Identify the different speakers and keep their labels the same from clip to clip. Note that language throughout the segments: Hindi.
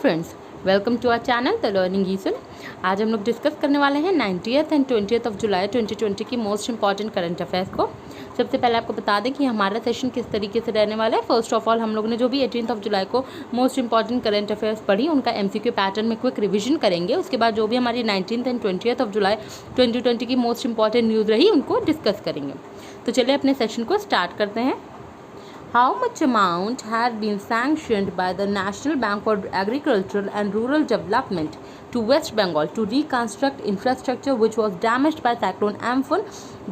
Speaker 1: Friends, welcome to our channel the learning ईसन। आज हम लोग डिस्कस करने वाले हैं 90th and 20th of July 2020 की मोस्ट इंपॉर्टेंट करंट अफेयर्स को। सबसे पहले आपको बता दें कि हमारा सेशन किस तरीके से रहने वाला है। फर्स्ट ऑफ ऑल हम लोग ने जो भी 18th ऑफ जुलाई को मोस्ट इंपॉर्टेंट करंट अफेयर्स पढ़ी उनका MCQ पैटर्न में क्विक रिविजन करेंगे। उसके बाद जो भी हमारी 19th and 20th of July 2020 की मोस्ट इंपॉर्टेंट न्यूज़ रही उनको डिस्कस करेंगे। तो चलिए अपने सेशन को स्टार्ट करते हैं। How much amount has been sanctioned by the National Bank for Agricultural and Rural Development to West Bengal to reconstruct infrastructure which was damaged by cyclone Amphan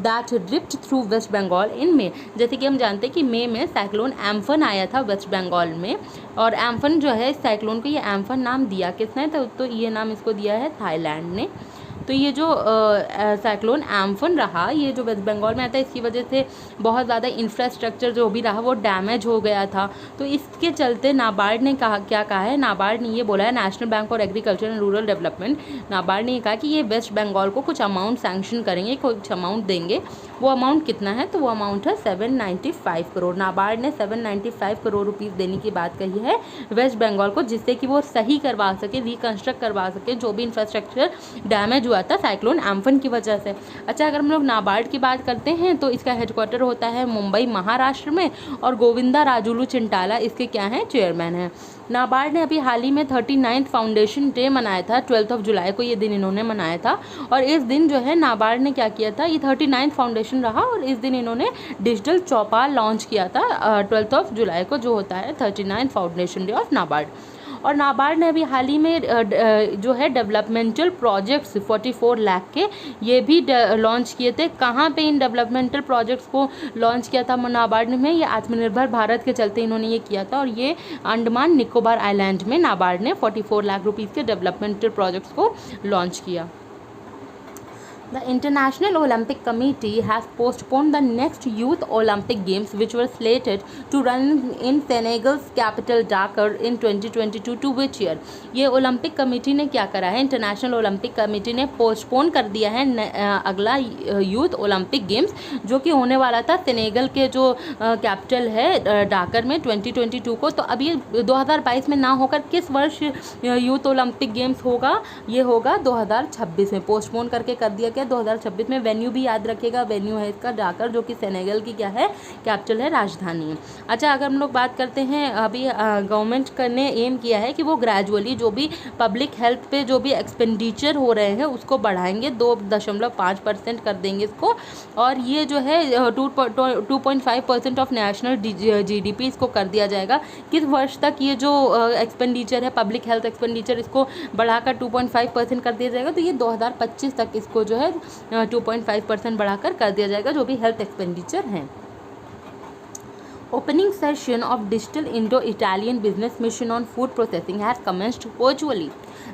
Speaker 1: that ripped through West Bengal in May? जैसे कि हम जानते हैं कि मई में साइक्लोन एम्फन आया था वेस्ट बंगाल में, और एम्फन जो है साइक्लोन को, ये एम्फन नाम दिया किसने? तो ये नाम इसको दिया है थाईलैंड ने। तो ये जो साइक्लोन एम्फन रहा, ये जो वेस्ट बंगाल में आता है, इसकी वजह से बहुत ज़्यादा इंफ्रास्ट्रक्चर जो भी रहा वो डैमेज हो गया था। तो इसके चलते नाबार्ड ने क्या कहा है? नाबार्ड ने ये बोला है, national bank for agriculture and rural development, NABARD ने ये कहा कि ये वेस्ट बंगाल को कुछ अमाउंट सैंक्शन करेंगे, कुछ अमाउंट देंगे। वो अमाउंट कितना है? तो वो अमाउंट है 795 करोड़। नाबार्ड ने 795 करोड़ रुपीज़ देने की बात कही है वेस्ट बंगाल को, जिससे कि वो सही करवा सके, रिकन्स्ट्रक्ट करवा सके जो भी इंफ्रास्ट्रक्चर डैमेज हुआ था साइक्लोन एम्फन की वजह से। अच्छा, अगर हम लोग नाबार्ड की बात करते हैं तो इसका हेडक्वार्टर होता है मुंबई महाराष्ट्र में, और गोविंदा राजुलू चिंटाला इसके क्या हैं? चेयरमैन हैं। नाबार्ड ने अभी हाल ही में 39th फाउंडेशन डे मनाया था, 12th ऑफ जुलाई को ये दिन इन्होंने मनाया था। और इस दिन जो है नाबार्ड ने क्या किया था, ये 39th फाउंडेशन रहा और इस दिन इन्होंने डिजिटल चौपाल लॉन्च किया था 12th ऑफ जुलाई को, जो होता है 39th foundation day of NABARD. और नाबार्ड ने अभी हाल ही में जो है डेवलपमेंटल प्रोजेक्ट्स 44 लाख के ये भी लॉन्च किए थे। कहाँ पे इन डेवलपमेंटल प्रोजेक्ट्स को लॉन्च किया था नाबार्ड में? ये आत्मनिर्भर भारत के चलते इन्होंने ये किया था, और ये अंडमान निकोबार आइलैंड में नाबार्ड ने 44 लाख रुपीज़ के डेवलपमेंटल प्रोजेक्ट्स को लॉन्च किया। The International Olympic Committee has postponed the next Youth Olympic Games, which were slated to run in Senegal's capital Dakar in 2022 to which year? ये ओलंपिक कमेटी ने क्या करा है? इंटरनेशनल ओलंपिक कमेटी ने पोस्टपोन कर दिया है अगला यूथ ओलंपिक गेम्स, जो कि होने वाला था सेनेगल के जो कैपिटल है डाकर में 2022 को। तो अभी 2022 में ना होकर किस वर्ष यूथ ओलंपिक गेम्स होगा? ये होगा 2026 में। पोस्टपोन करके कर दिया गया 2026 में। वेन्यू भी याद रखिएगा, वेन्यू है इसका डाकर, जो कि सेनेगल की क्या है? कैपिटल है, राजधानी है। अच्छा, अगर हम लोग बात करते हैं, अभी गवर्नमेंट ने एम किया है कि वो ग्रेजुअली जो भी पब्लिक हेल्थ पे जो भी एक्सपेंडिचर हो रहे हैं उसको बढ़ाएंगे, 2.5% कर देंगे इसको। और ये जो है 2.5% ऑफ नेशनल GDP इसको कर दिया जाएगा। किस वर्ष तक ये जो एक्सपेंडिचर है, पब्लिक हेल्थ एक्सपेंडिचर, इसको बढ़ाकर 2.5% कर दिया जाएगा? तो ये 2025 तक इसको जो है 2.5% बढ़ाकर कर दिया जाएगा, जो भी हेल्थ एक्सपेंडिचर हैं। Opening session of Digital Indo-Italian Business Mission on Food Processing has commenced virtually.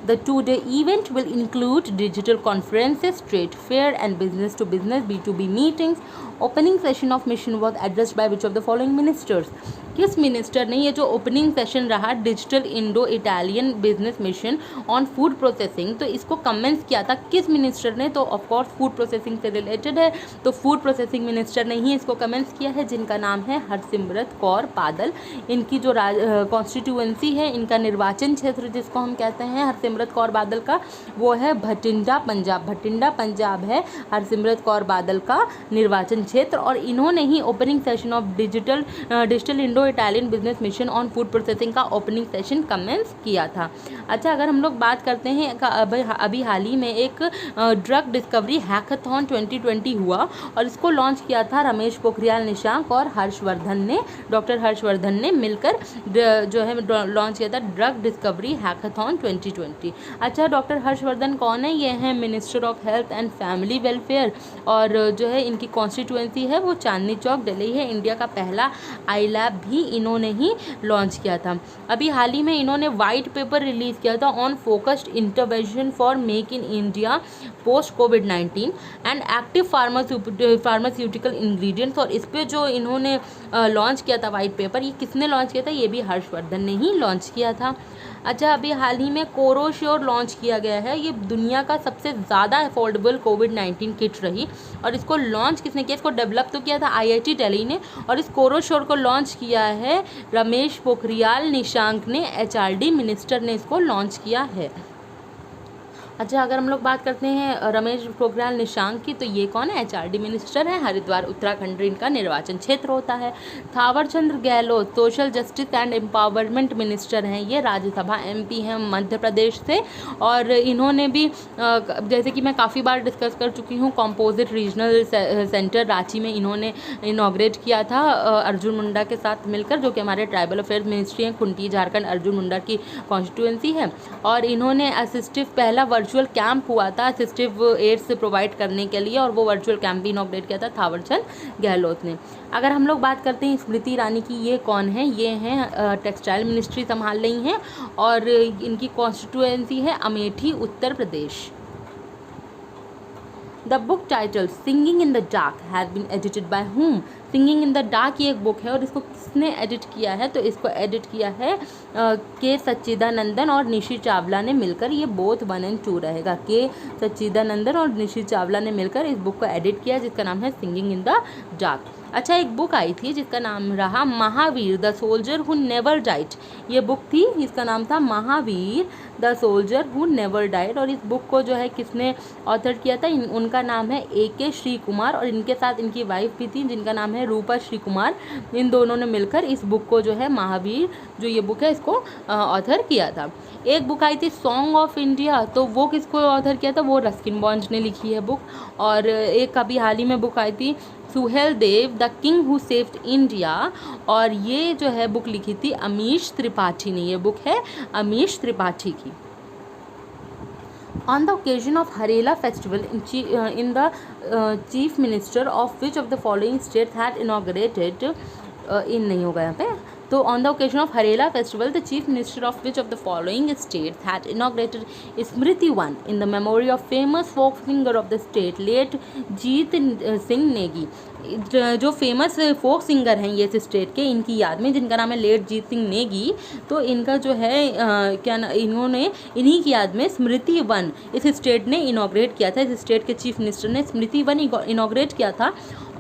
Speaker 1: The two-day event will include digital conferences, trade fair, and business-to-business (B2B) meetings. Opening session of mission was addressed by which of the following ministers? किस मिनिस्टर ने ये जो ओपनिंग सेशन रहा digital Indo Italian business mission on food processing, तो इसको कमेंस किया था किस मिनिस्टर ने? तो ऑफकोर्स फूड प्रोसेसिंग से रिलेटेड है, तो फूड प्रोसेसिंग मिनिस्टर ने ही इसको कमेंस किया है, जिनका नाम है हरसिमरत कौर बादल। इनकी जो कॉन्स्टिट्यूएंसी है, इनका निर्वाचन क्षेत्र जिसको हम कहते हैं हरसिमरत कौर बादल का, वो है भटिंडा पंजाब। भटिंडा पंजाब है हरसिमरत कौर बादल का निर्वाचन क्षेत्र, और इन्होंने ही opening session of digital Indo Italian business mission on food processing का ओपनिंग सेशन कमेंस किया था। अच्छा, अगर हम लोग बात करते हैं, अभी हाल ही में एक ड्रग डिस्कवरी हैकाथॉन 2020 हुआ, और इसको लॉन्च किया था रमेश पोखरियाल निशंक और हर्षवर्धन ने, डॉक्टर हर्षवर्धन ने मिलकर जो है लॉन्च किया था ड्रग डिस्कवरी हैकाथॉन 2020। अच्छा, डॉक्टर हर्षवर्धन कौन है? ये हैं minister of health and family welfare, और जो है इनकी कॉन्स्टिट्यूएंसी है वो चांदनी चौक दिल्ली है। इंडिया का पहला आई लैब भी इन्होंने ही लॉन्च किया था। अभी हाल ही में इन्होंने वाइट पेपर रिलीज़ किया था on focused intervention for make in India post covid and active pharmaceutical ingredients, और इस पर जो इन्होंने लॉन्च किया था वाइट पेपर, ये किसने लॉन्च किया था? ये भी हर्षवर्धन ने ही लॉन्च किया था। अच्छा, अभी हाल ही में कोरोश्योर लॉन्च किया गया है। ये दुनिया का सबसे ज़्यादा अफोर्डेबल कोविड-19 किट रही और इसको लॉन्च किसने किया? इसको डेवलप तो किया था IIT दिल्ली ने और इस कोरोश्योर को लॉन्च किया है रमेश पोखरियाल निशंक ने, HRD मिनिस्टर ने इसको लॉन्च किया है। अच्छा, अगर हम लोग बात करते हैं रमेश पोखरियाल निशंक की, तो ये कौन है? HRD मिनिस्टर हैं, हरिद्वार उत्तराखंड इनका निर्वाचन क्षेत्र होता है। Thawarchand Gehlot social justice and empowerment minister हैं, ये राज्यसभा MP हैं मध्य प्रदेश से और इन्होंने भी जैसे कि मैं काफ़ी बार डिस्कस कर चुकी हूँ, कॉम्पोजिट रीजनल सेंटर रांची में इन्होंने इनॉग्रेट किया था अर्जुन मुंडा के साथ मिलकर, जो कि हमारे ट्राइबल अफेयर्स मिनिस्ट्री हैं, खुंटी झारखंड अर्जुन मुंडा की कॉन्स्टिट्यूएंसी है। और इन्होंने असिस्टिव पहला वर्चुअल कैंप हुआ था असिस्टिव एड्स प्रोवाइड करने के लिए और वो वर्चुअल कैंप भी इनॉग्रेट किया था थावरचंद गहलोत ने। अगर हम लोग बात करते हैं स्मृति ईरानी की, ये कौन है? ये हैं टेक्सटाइल मिनिस्ट्री संभाल रही हैं और इनकी कॉन्स्टिट्यूएंसी है Amethi Uttar Pradesh. The book title Singing in the Dark has been edited by whom? Singing in the Dark ये एक बुक है और इसको किसने एडिट किया है? तो इसको एडिट किया है के सच्चिदानंदन और निशी चावला ने मिलकर। ये बोथ 1 and 2 रहेगा। के सच्चिदानंदन और निशी चावला ने मिलकर इस बुक को एडिट किया जिसका नाम है सिंगिंग इन द डार्क। अच्छा, एक बुक आई थी जिसका नाम रहा Mahavir the soldier who never died. ये बुक थी, इसका नाम था Mahavir the soldier who never died और इस बुक को जो है किसने ऑथर किया था? उनका नाम है AK श्री कुमार और इनके साथ इनकी वाइफ भी थी जिनका नाम है रूपा श्री कुमार। इन दोनों ने मिलकर इस बुक को जो है महावीर जो ये बुक है इसको ऑथर किया था। एक बुक आई थी सॉन्ग ऑफ इंडिया, तो वो किसको ऑथर किया था? वो रस्किन बॉन्ड ने लिखी है बुक। और एक अभी हाल ही में बुक आई थी Suhel Dev the king who saved India और ये जो है बुक लिखी थी अमीश त्रिपाठी ने। ये बुक है अमीश त्रिपाठी की। On the occasion of Harela festival in the chief minister of which of the following states had inaugurated in नहीं होगा यहाँ पे, तो on the occasion of Harela festival the chief minister of which of the following states had inaugurated Smriti Wan in the memory of famous folk singer of the state late जीत सिंह नेगी। जो फेमस फोक सिंगर हैं ये इस स्टेट के, इनकी याद में, जिनका नाम है लेट जीत सिंह नेगी, तो इनका जो है इन्होंने इन्हीं की याद में स्मृति वन इस स्टेट ने इनॉग्रेट किया था। इस स्टेट के चीफ मिनिस्टर ने स्मृति वन इनॉग्रेट किया था।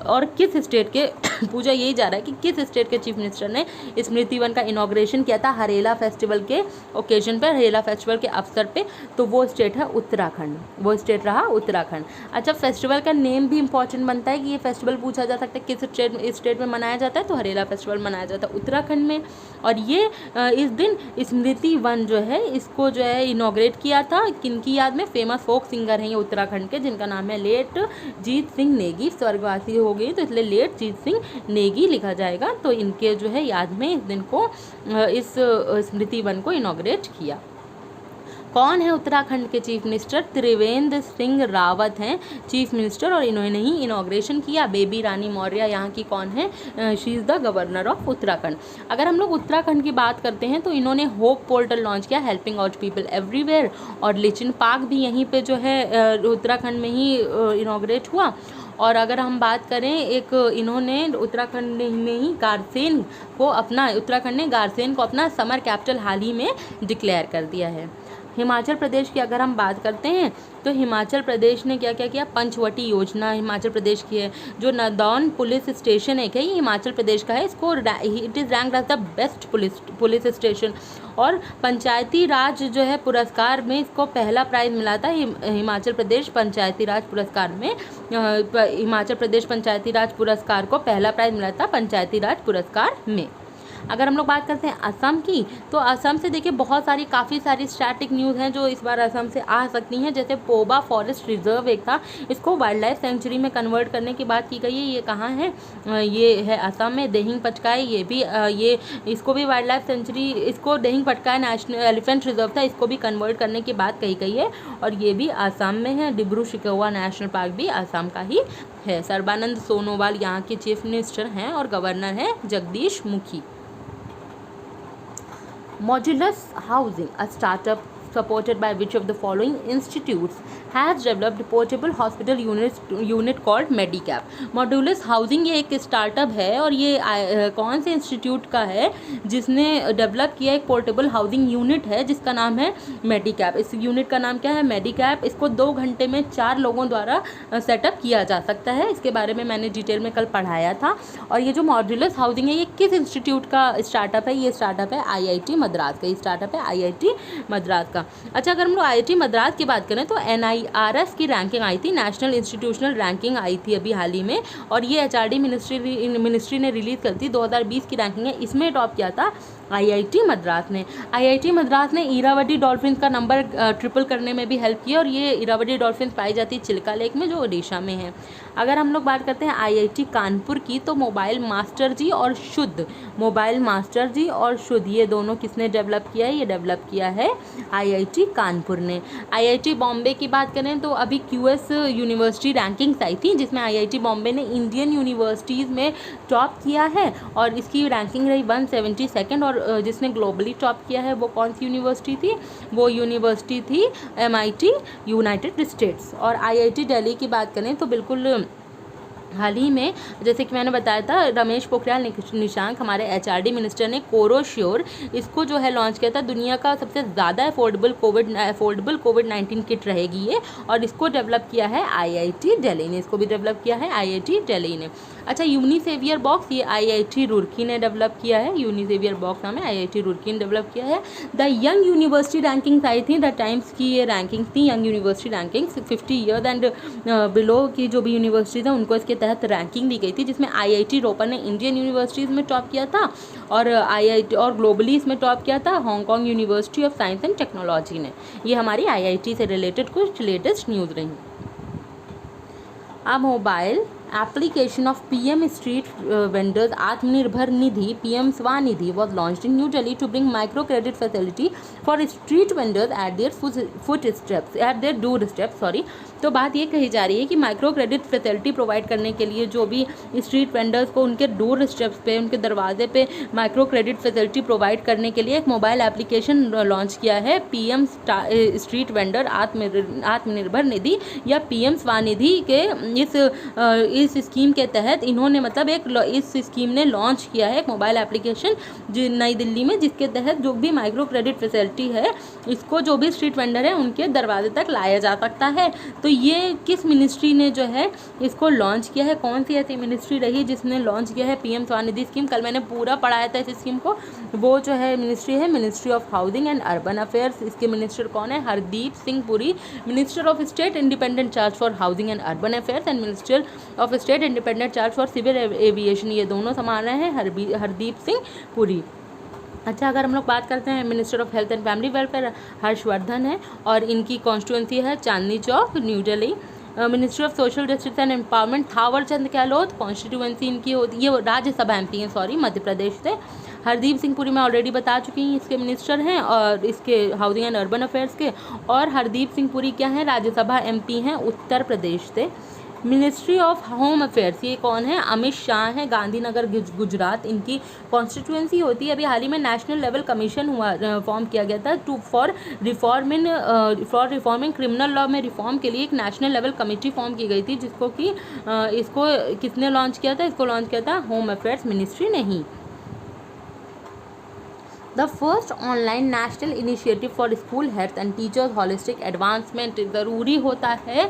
Speaker 1: और किस स्टेट के पूछा यही जा रहा है कि किस स्टेट के चीफ मिनिस्टर ने स्मृति वन का इनॉग्रेशन किया था हरेला फेस्टिवल के ओकेजन पर, हरेला फेस्टिवल के अवसर पे? तो वो स्टेट है उत्तराखंड, वो स्टेट रहा उत्तराखंड। अच्छा, फेस्टिवल का नेम भी इंपॉर्टेंट बनता है कि ये फेस्टिवल पूछा जा सकता है किस स्टेट में मनाया जाता है, तो हरेला फेस्टिवल मनाया जाता है उत्तराखंड में। और ये इस दिन स्मृति वन जो है इसको जो है इनॉग्रेट किया था किनकी याद में? फेमस फोक सिंगर हैं ये उत्तराखंड के जिनका नाम है लेट जीत सिंह नेगी। स्वर्गवासी हो गई तो इसलिए लेट जीत सिंह नेगी लिखा जाएगा। तो इनके जो है याद में इस दिन को इस स्मृति वन को इनॉग्रेट किया। कौन है उत्तराखंड के चीफ मिनिस्टर? त्रिवेंद्र सिंह रावत हैं चीफ मिनिस्टर और इन्होंने ही इनॉग्रेशन किया। बेबी रानी मौर्य यहाँ की कौन है? She is the governor of Uttarakhand. अगर हम लोग उत्तराखंड की बात करते हैं तो इन्होंने होप पोर्टल लॉन्च किया, हेल्पिंग आउट पीपल एवरीवेयर। और लिचिन पार्क भी यहीं पे जो है उत्तराखंड में ही इनॉग्रेट हुआ। और अगर हम बात करें एक इन्होंने उत्तराखंड में ही गारसेन को अपना उत्तराखंड ने गारसेन को अपना समर कैपिटल हाल ही में डिक्लेयर कर दिया है। हिमाचल प्रदेश की अगर हम बात करते हैं तो हिमाचल प्रदेश ने क्या क्या किया? पंचवटी योजना हिमाचल प्रदेश की है। जो नदौन पुलिस स्टेशन एक है ये हिमाचल प्रदेश का है, इसको it is ranked as the best police station. और पंचायती राज जो है पुरस्कार में इसको पहला प्राइज़ मिला था हिमाचल प्रदेश पंचायती राज पुरस्कार में। हिमाचल प्रदेश पंचायती राज पुरस्कार को पहला प्राइज़ मिला था पंचायती राज पुरस्कार में। अगर हम लोग बात करते हैं असम की, तो असम से देखिए बहुत सारी काफ़ी सारी स्टैटिक न्यूज़ हैं जो इस बार असम से आ सकती हैं। जैसे पोबा फॉरेस्ट रिजर्व एक था, इसको वाइल्ड लाइफ सेंचुरी में कन्वर्ट करने की बात की गई है। ये कहाँ है? ये है असम में देहिंग पटकाई। ये भी ये इसको भी वाइल्ड लाइफ सेंचुरी, इसको Dehing Patkai national elephant reserve था, इसको भी कन्वर्ट करने की बात कही गई है और ये भी असम में है। डिब्रू सैखोवा नेशनल पार्क भी असम का ही है। सर्बानंद सोनोवाल यहाँ के चीफ मिनिस्टर हैं और गवर्नर हैं Jagdish Mukhi. Modulus Housing, a startup supported by which of the following institutes has developed portable hospital unit called Medicap. Modulus Housing ये एक स्टार्टअप है और ये कौन से इंस्टीट्यूट का है जिसने डेवलप किया एक पोर्टेबल हाउसिंग यूनिट है जिसका नाम है मेडिकैप। इस यूनिट का नाम क्या है? मेडिकैप। इसको 2 घंटे में 4 लोगों द्वारा सेटअप किया जा सकता है। इसके बारे में मैंने डिटेल में कल पढ़ाया था। और ये जो मॉड्यूलस हाउसिंग है ये किस इंस्टीट्यूट का स्टार्टअप है? ये स्टार्टअप है IIT मद्रास का। ये स्टार्टअप है IIT मद्रास का। अच्छा, अगर हम लोग IIT मद्रास की बात करें तो NIRF की रैंकिंग आई थी, नेशनल इंस्टीट्यूशनल रैंकिंग आई थी अभी हाल ही में, और ये HRD मिनिस्ट्री ने रिलीज़ कर दी। 2020 की रैंकिंग है, इसमें टॉप किया था IIT मद्रास ने। IIT मद्रास ने इरावदी डॉल्फिन का नंबर ट्रिपल करने में भी हेल्प की, और ये इरावदी डॉल्फिन पाई जाती है चिल्का लेक में जो ओडिशा में है। अगर हम लोग बात करते हैं IIT कानपुर की तो मोबाइल मास्टर जी और शुद्ध, मोबाइल मास्टर जी और शुद्ध ये दोनों किसने डेवलप किया है? ये डेवलप किया है IIT कानपुर ने। IIT बॉम्बे की बात करें तो अभी QS यूनिवर्सिटी रैंकिंग्स आई थी जिसमें IIT बॉम्बे ने इंडियन यूनिवर्सिटीज़ में टॉप किया है और इसकी रैंकिंग रही 172, और जिसने ग्लोबली टॉप किया है वो कौन सी यूनिवर्सिटी थी? वो यूनिवर्सिटी थी MIT यूनाइटेड स्टेट्स। और IIT दिल्ली की बात करें तो बिल्कुल हाल ही में जैसे कि मैंने बताया था रमेश पोखरियाल निशंक हमारे HRD मिनिस्टर ने कोरोश्योर इसको जो है लॉन्च किया था। दुनिया का सबसे ज़्यादा अफोर्डेबल कोविड-19 किट रहेगी ये, और इसको डेवलप किया है IIT दिल्ली ने। इसको भी डेवलप किया है IIT दिल्ली ने। अच्छा, यूनिसेवियर बॉक्स ये IIT रुड़की ने डेवलप किया है। यूनिसेवियर बॉक्स नाम है, IIT रुड़की ने डेवलप किया है। द यंग यूनिवर्सिटी रैंकिंग्स आई थी, द टाइम्स की ये रैंकिंग थी, young university rankings 50 years and below की जो भी यूनिवर्सिटीज़ हैं उनको इसके तहत रैंकिंग दी गई थी, जिसमें IIT रोपर ने इंडियन यूनिवर्सिटीज़ में टॉप किया था, और IIT और ग्लोबली इसमें टॉप किया था Hong Kong university of science and technology ने। ये हमारी IIT से रिलेटेड कुछ लेटेस्ट न्यूज़ रही। अब mobile application of PM Street Vendors Atmanirbhar Nidhi PM Swanidhi was launched in New Delhi to bring microcredit facility for street vendors at their doorsteps। तो बात ये कही जा रही है कि माइक्रो क्रेडिट फैसिलिटी प्रोवाइड करने के लिए जो भी स्ट्रीट वेंडर्स को उनके डोर स्टेप्स पे, उनके दरवाजे पे माइक्रो क्रेडिट फैसिलिटी प्रोवाइड करने के लिए एक मोबाइल एप्लीकेशन लॉन्च किया है PM street vendor Atmanirbhar Nidhi या PM स्वानिधि के इस स्कीम के तहत इन्होंने इस स्कीम ने लॉन्च किया है एक मोबाइल एप्लीकेशन नई दिल्ली में, जिसके तहत जो भी माइक्रो क्रेडिट फैसिलिटी है इसको जो भी स्ट्रीट वेंडर है उनके दरवाजे तक लाया जा सकता है। तो ये किस मिनिस्ट्री ने जो है इसको लॉन्च किया है? कौन सी ऐसी मिनिस्ट्री रही जिसने लॉन्च किया है PM स्वानिधि स्कीम? कल मैंने पूरा पढ़ाया था इस स्कीम को। वो जो है मिनिस्ट्री है ministry of housing and urban affairs. इसके मिनिस्टर कौन है? Hardeep Singh Puri, minister of state independent charge for housing and urban affairs and minister of state independent charge for civil aviation, ये दोनों संभाल रहे हैं हरदीप सिंह पुरी। अच्छा, अगर हम लोग बात करते हैं minister of health and family welfare Harshvardhan है, और इनकी कॉन्स्टिट्यूंसी है Chandni Chowk New Delhi. Ministry of social justice and empowerment Thawarchand Gehlot, constituency इनकी होती है, ये राज्यसभा MP हैं मध्य प्रदेश से। हरदीप सिंह पुरी मैं ऑलरेडी बता चुकी हूँ, इसके मिनिस्टर हैं और इसके हाउसिंग एंड अर्बन अफेयर्स के। और हरदीप सिंह पुरी क्या है? राज्यसभा MP हैं उत्तर प्रदेश से। मिनिस्ट्री ऑफ होम अफेयर्स ये कौन है? अमित शाह हैं, गांधीनगर गुजरात इनकी कॉन्स्टिट्यूंसी होती है। अभी हाल ही में नेशनल लेवल कमीशन फॉर्म किया गया था फॉर रिफॉर्मिंग क्रिमिनल लॉ में रिफॉर्म के लिए एक नेशनल लेवल कमेटी फॉर्म की गई थी, जिसको कि इसको किसने लॉन्च किया था? इसको लॉन्च किया था होम अफेयर्स मिनिस्ट्री ने ही। The first online national initiative for school health and teachers holistic advancement ज़रूरी होता है,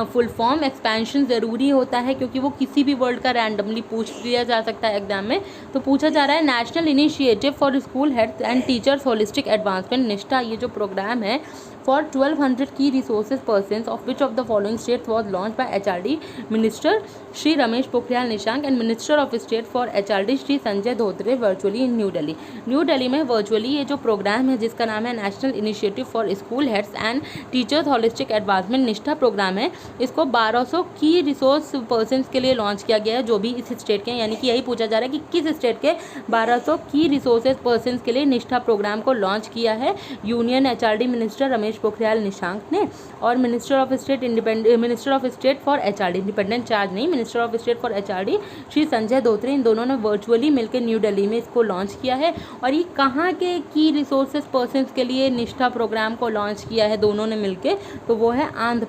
Speaker 1: फुल फॉर्म एक्सपेंशन ज़रूरी होता है, क्योंकि वो किसी भी वर्ड का रैंडमली पूछ लिया जा सकता है एग्जाम में। तो पूछा जा रहा है national initiative for school health and teachers holistic advancement निष्ठा, ये जो प्रोग्राम है for 1200 key resources persons of which of the following states was launched by HRD Minister Shri Ramesh Pokhriyal Nishank and Minister of State for HRD Shri Sanjay Dhotre virtually in New Delhi। New Delhi में वर्चुअली ये जो प्रोग्राम है जिसका नाम है national initiative for school heads and teachers holistic advancement निष्ठा प्रोग्राम है, इसको 1200 की रिसोर्स पर्सनस के लिए लॉन्च किया गया है जो भी इस स्टेट के, यानी कि यही पूछा जा रहा है कि किस स्टेट के 1200 की रिसोर्सेज पर्सनस के लिए निष्ठा प्रोग्राम को लॉन्च किया है। Union HRD minister Ramesh Pokhriyal Nishank ने, और minister of state for HRD, independent charge नहीं, minister of state for HRD Shri Sanjay Dhotre, इन दोनों ने वर्चुअली मिलकर न्यू दिल्ली में इसको लॉन्च किया है। और ये कहाँ के की रिसोर्सेज पर्सन्स के लिए निष्ठा प्रोग्राम को लॉन्च किया है दोनों ने मिलके, तो वो है आंध्र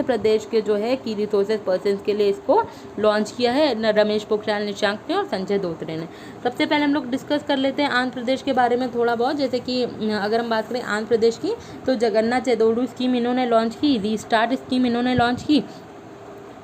Speaker 1: प्रदेश के जो है की रिसोर्सेज पर्सन्स के लिए इसको लॉन्च किया है रमेश पोखरियाल निशंक ने और संजय धोत्रे ने। सबसे पहले हम लोग डिस्कस कर लेते हैं आंध्र प्रदेश के बारे में थोड़ा बहुत। जैसे कि अगर हम बात करें आंध्र प्रदेश की, तो जगन्नाथ चेदोडू स्कीम इन्होंने लॉन्च की, रीस्टार्ट स्कीम इन्होंने लॉन्च की,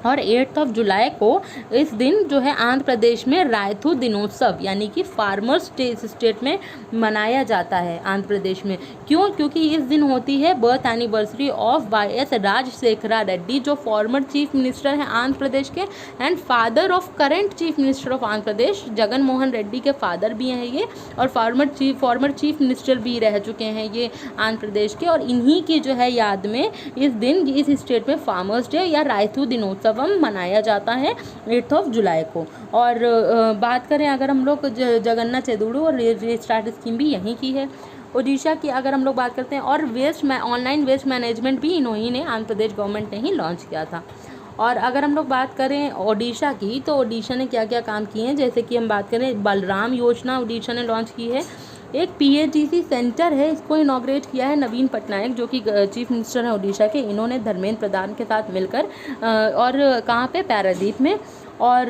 Speaker 1: और 8 जुलाई को इस दिन जो है आंध्र प्रदेश में रायथू दिनोत्सव यानी कि फार्मर्स स्टेट में मनाया जाता है आंध्र प्रदेश में। क्यों? क्योंकि इस दिन होती है birth anniversary of Y S. Rajasekhara Reddy, जो फॉर्मर चीफ मिनिस्टर हैं आंध्र प्रदेश के and father of current chief minister of Andhra Pradesh. Jagan Mohan Reddy के फादर भी हैं ये, और फॉर्मर चीफ मिनिस्टर भी रह चुके हैं ये आंध्र प्रदेश के। और इन्हीं की जो है याद में इस दिन इस स्टेट में फार्मर्स डे या रायथू दिनोत्सव मनाया जाता है 8 जुलाई को। और बात करें अगर हम लोग जगन्नाथ चेदोडू और रीस्टार्ट स्कीम भी यहीं की है। ओडिशा की अगर हम लोग बात करते हैं, और ऑनलाइन वेस्ट मैनेजमेंट भी इन्होंने ने आंध्र प्रदेश गवर्नमेंट ने ही लॉन्च किया था। और अगर हम लोग बात करें ओडिशा की, तो ओडिशा ने क्या क्या काम किए हैं, जैसे कि हम बात करें बलराम योजना ओडिशा ने लॉन्च की है। एक पीएचडीसी सेंटर है, इसको इनॉग्रेट किया है नवीन पटनायक जो कि चीफ मिनिस्टर हैं ओडिशा के, इन्होंने धर्मेंद्र प्रधान के साथ मिलकर, और कहाँ पे, पारादीप में। और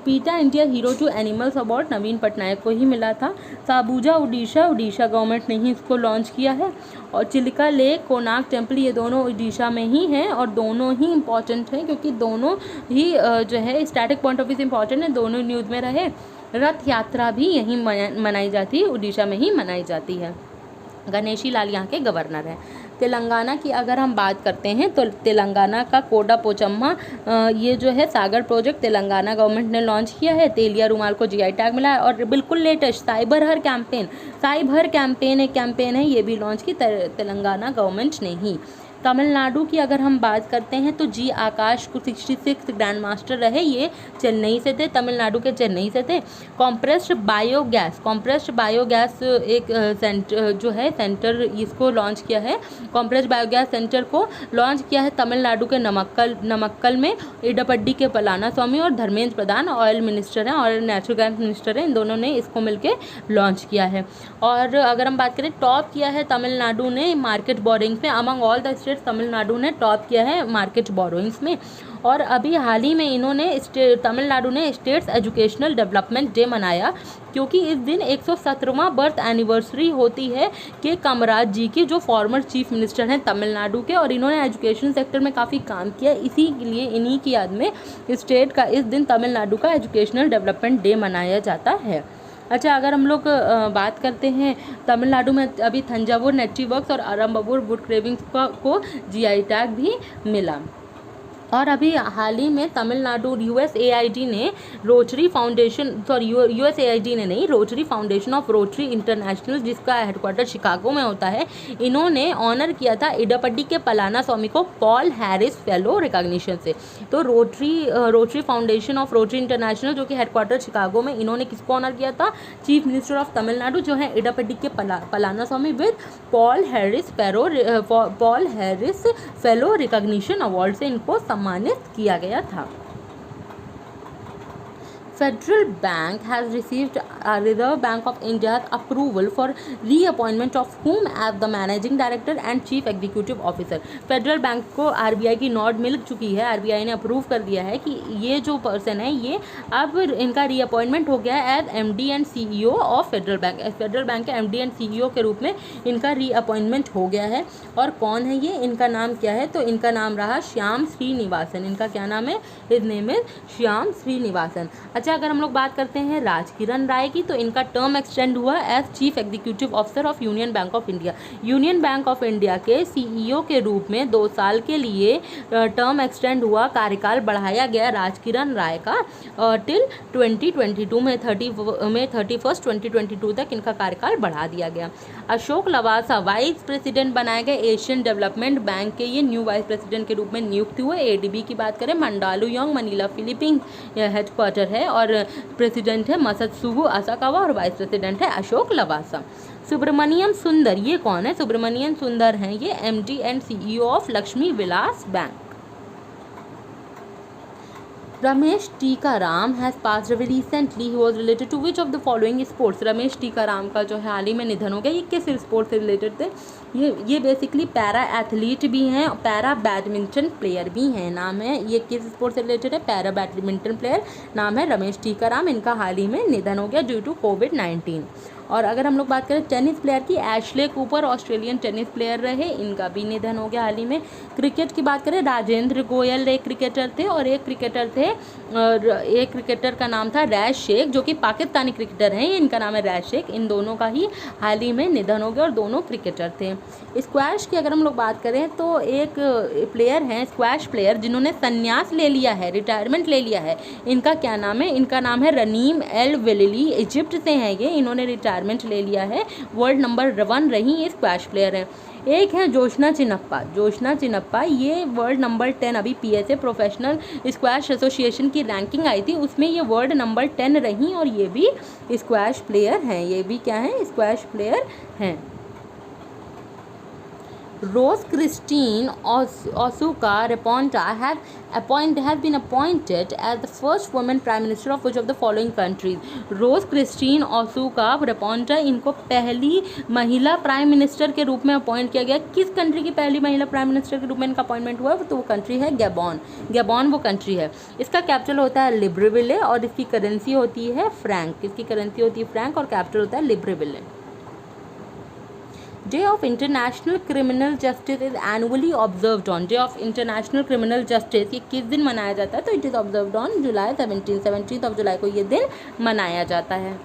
Speaker 1: PETA India hero to animals award Naveen Patnaik को ही मिला था। साबूजा उड़ीसा गवर्नमेंट ने ही इसको लॉन्च किया है। और चिलिका लेक, कोणार्क टेम्पल, ये दोनों उड़ीसा में ही हैं और दोनों ही इम्पॉर्टेंट हैं क्योंकि दोनों ही जो है स्टैटिक पॉइंट ऑफ व्यू से इम्पॉर्टेंट है, दोनों न्यूज़ में रहे। रथ यात्रा भी यहीं मनाई जाती है, उड़ीसा में ही मनाई जाती है। गणेशी लाल यहाँ के गवर्नर हैं। तेलंगाना की अगर हम बात करते हैं, तो तेलंगाना का कोडा पोचम्मा ये जो है सागर प्रोजेक्ट तेलंगाना गवर्नमेंट ने लॉन्च किया है। तेलिया रुमाल को जीआई टैग मिला है। और बिल्कुल लेटेस्ट साइबर हर कैंपेन एक कैंपेन है, ये भी लॉन्च की तेलंगाना गवर्नमेंट ने ही। तमिलनाडु की अगर हम बात करते हैं, तो जी आकाश को 66 ग्रैंड मास्टर रहे, ये चेन्नई से थे, तमिलनाडु के चेन्नई से थे। कॉम्प्रेस्ड बायोगैस एक जो है सेंटर, इसको लॉन्च किया है। कॉम्प्रेस्ड बायोगैस सेंटर को लॉन्च किया है तमिलनाडु के नमक्कल में। इडपड्डी के पलाना स्वामी और धर्मेंद्र प्रधान ऑयल मिनिस्टर हैं और नेचुरल गैस मिनिस्टर हैं, इन दोनों ने इसको मिलकर लॉन्च किया है। और अगर हम बात करें, टॉप किया है तमिलनाडु ने मार्केट बोरोइंग्स में। Among all the states Tamil Nadu ने टॉप किया है मार्केट बोरोइंग्स में। और अभी हाल ही में इन्होंने तमिलनाडु ने स्टेट्स एजुकेशनल डेवलपमेंट डे मनाया, क्योंकि इस दिन 117वां बर्थ एनिवर्सरी होती है के कामराज जी की, जो फॉर्मर चीफ मिनिस्टर हैं तमिलनाडु के, और इन्होंने एजुकेशन सेक्टर में काफ़ी काम किया। इसी के लिए इन्हीं की याद में स्टेट का इस दिन तमिलनाडु का एजुकेशनल डेवलपमेंट डे मनाया जाता है। अच्छा, अगर हम लोग बात करते हैं तमिलनाडु में, अभी थंजावुर नेटी वर्क्स और आरंबपुर वुड क्रेविंग्स को जीआई टैग भी मिला। और अभी हाल ही में तमिलनाडु यूएसएआईडी ने rotary foundation of rotary international, जिसका हेडक्वार्टर शिकागो में होता है, इन्होंने ऑनर किया था इडपड्डी के पलाना स्वामी को पॉल हैरिस फेलो रिकॉग्निशन से। तो rotary foundation of rotary international, जो कि हेडक्वार्टर शिकागो में, इन्होंने किसको ऑनर किया था? चीफ मिनिस्टर ऑफ तमिलनाडु जो है Edappadi K Palaniswami with Paul Harris fellow recognition award से इनको सम्मानित किया गया था। Federal Bank has received Reserve Bank of India's approval for reappointment of whom as the Managing Director and Chief Executive Officer। Federal Bank को RBI की नोट मिल चुकी है, RBI ने अप्रूव कर दिया है कि ये जो पर्सन है ये अब इनका रीअपॉइंटमेंट हो गया है as MD and CEO of Federal Bank. Federal Bank के MD एंड CEO के रूप में इनका रीअपॉइंटमेंट हो गया है। और कौन है ये, इनका नाम क्या है? तो इनका नाम रहा श्याम श्रीनिवासन। इनका क्या नाम है? His name is Shyam Srinivasan. अच्छा, अगर हम लोग बात करते हैं राजकिरण राय की, तो इनका टर्म एक्सटेंड हुआ as chief executive officer of Union Bank of India. Union Bank of India के CEO के रूप में 2 साल के लिए टर्म एक्सटेंड हुआ, कार्यकाल बढ़ाया गया राजकिरण राय का टिल 2022 में 31 2022 तक इनका कार्यकाल बढ़ा दिया गया। अशोक लवासा वाइस प्रेसिडेंट बनाए गए एशियन डेवलपमेंट बैंक के, ये न्यू वाइस प्रेसिडेंट के रूप में नियुक्त हुए। ADB की बात करें, मंडालुयोंग मनीला फिलीपींस हेडक्वार्टर है और प्रेसिडेंट है मसत्सुगु असाकावा और वाइस प्रेसिडेंट है अशोक लवासा। सुब्रमण्यम सुंदर, ये कौन है? सुब्रमण्यम सुंदर हैं ये MD and CEO of Lakshmi Vilas Bank. Ramesh Tikaram has passed away recently, he was related to which of the following sports. Ramesh Tikaram का जो है हाल ही में निधन हो गया, ये किस स्पोर्ट्स से रिलेटेड थे? ये बेसिकली पैरा एथलीट भी हैं और पैरा बैडमिंटन प्लेयर भी हैं। नाम है, ये किस स्पोर्ट्स से रिलेटेड है? पैरा बैडमिंटन प्लेयर, नाम है रमेश टीकाराम। इनका हाल ही में निधन हो गया ड्यू टू कोविड-19। और अगर हम लोग बात करें टेनिस प्लेयर की, Ashley Cooper Australian tennis player रहे, इनका भी निधन हो गया हाल ही में। क्रिकेट की बात करें, राजेंद्र गोयल एक क्रिकेटर थे और एक क्रिकेटर का नाम था रैश शेख, जो कि पाकिस्तानी क्रिकेटर हैं, इनका नाम है रैश शेख। इन दोनों का ही हाल ही में निधन हो गया और दोनों क्रिकेटर थे। स्क्वैश की अगर हम लोग बात करें तो एक प्लेयर हैं स्क्वैश प्लेयर जिन्होंने संन्यास ले लिया है, रिटायरमेंट ले लिया है। इनका क्या नाम है? इनका नाम है रनीम एल वेलिली, इजिप्ट से हैं ये, इन्होंने रिटायरमेंट ले लिया है। वर्ल्ड नंबर 1 रही ये स्क्वैश प्लेयर हैं। एक है जोशना चिनप्पा, ये वर्ल्ड नंबर 10, अभी PSA प्रोफेशनल स्क्वैश एसोसिएशन की रैंकिंग आई थी, उसमें ये वर्ल्ड नंबर 10 रही और ये भी स्क्वैश प्लेयर हैं। ये भी क्या हैं? स्क्वैश प्लेयर हैं। Rose Christine Asuka Raponta has been appointed as the first woman prime minister of which of the following countries? Rose Christine Asuka Raponta, इनको पहली महिला प्राइम मिनिस्टर के रूप में अपॉइंट किया गया। किस कंट्री की पहली महिला प्राइम मिनिस्टर के रूप में इनका अपॉइंटमेंट हुआ? तो वो कंट्री है गैबॉन वो कंट्री है। इसका कैपिटल होता है लिब्रेविले और इसकी करेंसी होती है फ्रैंक। और कैपिटल होता है Libreville. Day of International Criminal Justice is annually observed on. Day of International Criminal Justice ये किस दिन मनाया जाता है? तो it is observed on July 17th of July को ये दिन मनाया जाता है।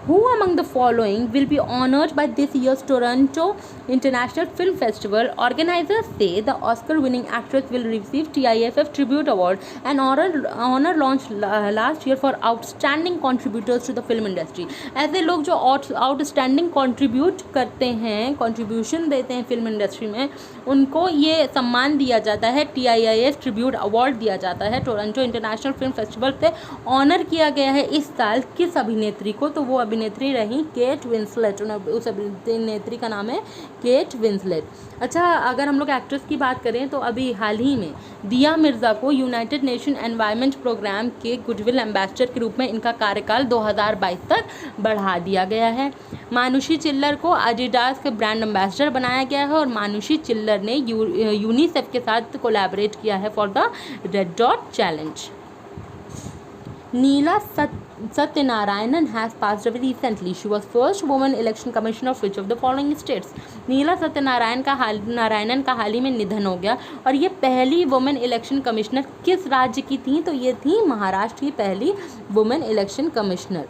Speaker 1: Who among the following will be honored by this year's Toronto International Film Festival? Organizers say the Oscar-winning actress will receive TIFF Tribute Award, an honor launched last year for outstanding contributors to the film industry. ऐसे लोग जो outstanding contribute करते हैं, contribution देते हैं फिल्म इंडस्ट्री में, उनको ये सम्मान दिया जाता है, TIFF Tribute Award दिया जाता है। टोरंटो इंटरनेशनल फिल्म फेस्टिवल से ऑनर किया गया है इस साल किस अभिनेत्री को? तो वो अभिनेत्री रही केट विंसलेट। उस अभिनेत्री का नाम है केट विंसलेट। अच्छा, अगर हम लोग एक्ट्रेस की बात करें तो अभी हाल ही में दिया मिर्ज़ा को यूनाइटेड नेशन एनवायरनमेंट प्रोग्राम के गुडविल एम्बेसडर के रूप में इनका कार्यकाल 2022 तक बढ़ा दिया गया है। मानुषी चिल्लर को एडिडास के ब्रांड एम्बेसडर बनाया गया है और मानुषी चिल्लर ने यूनिसेफ के साथ कोलैबोरेट किया है for the red dot challenge. Neela Satyanarayanan has passed away recently. She was first woman election commissioner of which of the following states? नीला सत्यनारायण का हाल ही में निधन हो गया और ये पहली वुमेन इलेक्शन कमिश्नर किस राज्य की थी? तो ये थी महाराष्ट्र की पहली वुमेन इलेक्शन कमिश्नर।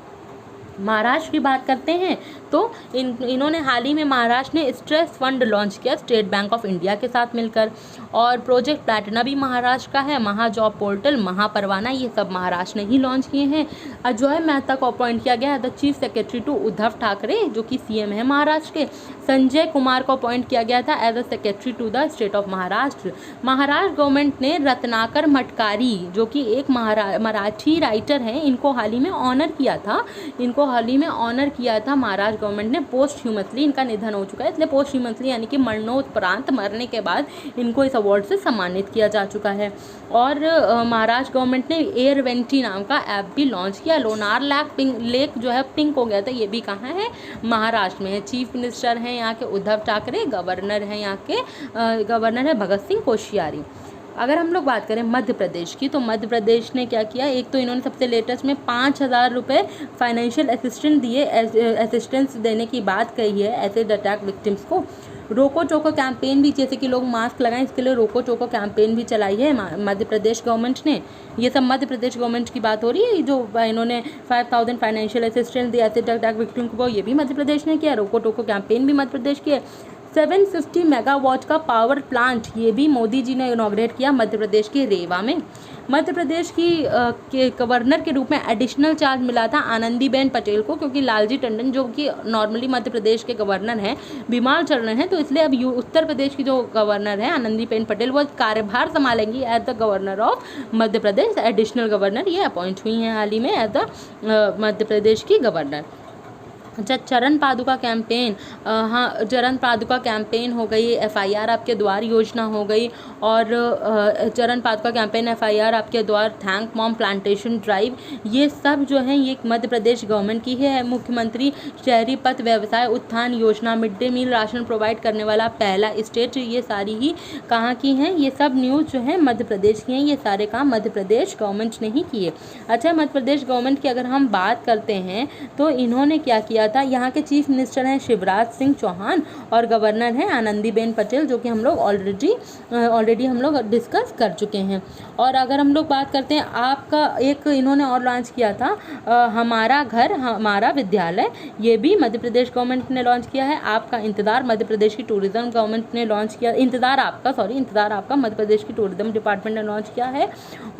Speaker 1: महाराष्ट्र की बात करते हैं तो इन्होंने हाल ही में महाराष्ट्र ने स्ट्रेस फंड लॉन्च किया स्टेट बैंक ऑफ इंडिया के साथ मिलकर, और प्रोजेक्ट प्लैटिना भी महाराष्ट्र का है, महाजॉब पोर्टल, महापरवाना, ये सब महाराष्ट्र ने ही लॉन्च किए हैं। अजय मेहता को अपॉइंट किया गया है the chief secretary to Uddhav Thackeray, जो कि CM है महाराष्ट्र के। संजय कुमार को अपॉइंट किया गया था as a secretary to the state of Maharashtra. Maharashtra government ने रत्नाकर मटकारी, जो कि एक मराठी राइटर हैं, इनको हाल ही में ऑनर किया था महाराष्ट्र गवर्नमेंट ने पोस्ट ह्यूमसली। इनका निधन हो चुका है, इसलिए पोस्ट ह्यूमसली यानी कि मरणोपरांत, मरने के बाद इनको इस अवार्ड से सम्मानित किया जा चुका है। और महाराष्ट्र गवर्नमेंट ने एयरवेंटी नाम का ऐप भी लॉन्च किया। लोनार लेक जो है पिंक हो गया था, ये भी कहाँ है? महाराष्ट्र में है। चीफ मिनिस्टर हैं यहाँ के उद्धव ठाकरे, गवर्नर हैं यहाँ के गवर्नर है भगत सिंह कोश्यारी। अगर हम लोग बात करें मध्य प्रदेश की, तो मध्य प्रदेश ने क्या किया? एक तो इन्होंने सबसे लेटेस्ट में 5,000 रुपये फाइनेंशियल असिस्टेंस देने की बात कही है एसिड अटैक विक्टिम्स को। रोको टोको कैंपेन भी, जैसे कि लोग मास्क लगाएं, इसके लिए रोको टोको कैंपेन भी चलाई है मध्य प्रदेश गवर्नमेंट ने। ये सब मध्य प्रदेश गवर्नमेंट की बात हो रही है। जो इन्होंने 5,000 फाइनेंशियल असिस्टेंस दी एसिड अटैक विक्टिम को, ये भी मध्य प्रदेश ने किया। रोको टोको कैंपेन भी मध्य प्रदेश की है। 750 मेगावाट का पावर प्लांट ये भी मोदी जी ने इनॉग्रेट किया मध्य प्रदेश के रेवा में। मध्य प्रदेश की के गवर्नर के रूप में एडिशनल चार्ज मिला था आनंदीबेन पटेल को, क्योंकि लालजी टंडन जो कि नॉर्मली मध्य प्रदेश के गवर्नर हैं बीमार चल रहे हैं, तो इसलिए अब उत्तर प्रदेश की जो गवर्नर है आनंदीबेन पटेल वो कार्यभार संभालेंगी as the governor of Madhya Pradesh. Additional governor ये अपॉइंट हुई हैं हाल ही में एज द मध्य प्रदेश की गवर्नर। अच्छा, चरण पादुका कैंपेन, हाँ चरण पादुका कैंपेन हो गई, FIR आपके द्वार योजना हो गई, और चरण पादुका कैंपेन, FIR आपके द्वार, थैंक मॉम प्लांटेशन ड्राइव, ये सब जो है ये मध्य प्रदेश गवर्नमेंट की है। मुख्यमंत्री शहरी पथ व्यवसाय उत्थान योजना, mid day meal ration provide करने वाला पहला स्टेट, ये सारी ही कहाँ की हैं, ये सब न्यूज़ जो है मध्य प्रदेश की हैं। ये सारे काम मध्य प्रदेश गवर्नमेंट ने ही किए। अच्छा, मध्य प्रदेश गवर्नमेंट की अगर हम बात करते हैं तो इन्होंने क्या किया था, यहाँ के चीफ मिनिस्टर हैं शिवराज सिंह चौहान और गवर्नर हैं आनंदीबेन पटेल, जो कि हम लोग ऑलरेडी हम लोग डिस्कस कर चुके हैं। और अगर हम लोग बात करते हैं आपका एक इन्होंने और लॉन्च किया था हमारा घर हमारा विद्यालय, ये भी मध्य प्रदेश गवर्नमेंट ने लॉन्च किया है। आपका इंतज़ार मध्य प्रदेश की टूरिज्म गवर्नमेंट ने लॉन्च किया, इंतज़ार आपका मध्य प्रदेश की टूरिज्म डिपार्टमेंट ने लॉन्च किया है।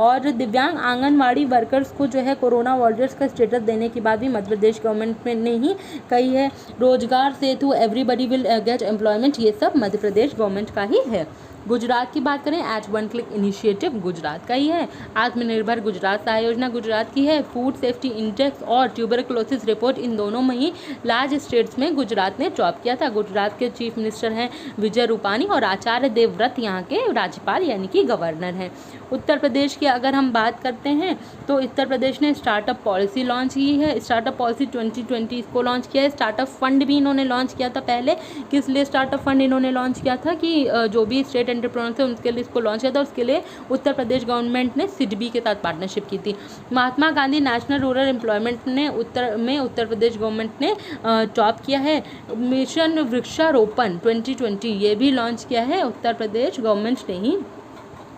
Speaker 1: और दिव्यांग आंगनवाड़ी वर्कर्स को जो है कोरोना वॉरियर्स का स्टेटस देने की बात भी मध्य प्रदेश गवर्नमेंट ने ही कही है। रोजगार सेतु, एवरीबडी विल गेट एम्प्लॉयमेंट, ये सब मध्य प्रदेश गवर्नमेंट का ही है। गुजरात की बात करें, at one click initiative Gujarat का ही है। आत्मनिर्भर गुजरात सहाय योजना गुजरात की है। फूड सेफ्टी इंडेक्स और ट्यूबरक्लोसिस रिपोर्ट, इन दोनों में ही लार्ज स्टेट्स में गुजरात ने टॉप किया था। गुजरात के चीफ मिनिस्टर हैं विजय रूपानी और आचार्य देवव्रत यहाँ के राज्यपाल यानी कि गवर्नर हैं। उत्तर प्रदेश की अगर हम बात करते हैं तो उत्तर प्रदेश ने स्टार्टअप पॉलिसी लॉन्च की है, स्टार्टअप पॉलिसी 2020 इसको लॉन्च किया है। स्टार्टअप फंड भी इन्होंने लॉन्च किया था पहले। किस लिए स्टार्टअप फंड इन्होंने लॉन्च किया था कि जो भी स्टेट एंटरप्रेन्योर्स है उनके लिए इसको लॉन्च किया था। उसके लिए उत्तर प्रदेश गवर्नमेंट ने सिडबी के साथ पार्टनरशिप की थी। Mahatma Gandhi national rural employment ने उत्तर प्रदेश गवर्नमेंट ने टॉप किया है। मिशन वृक्षारोपण 2020 ये भी लॉन्च किया है उत्तर प्रदेश गवर्नमेंट ने ही।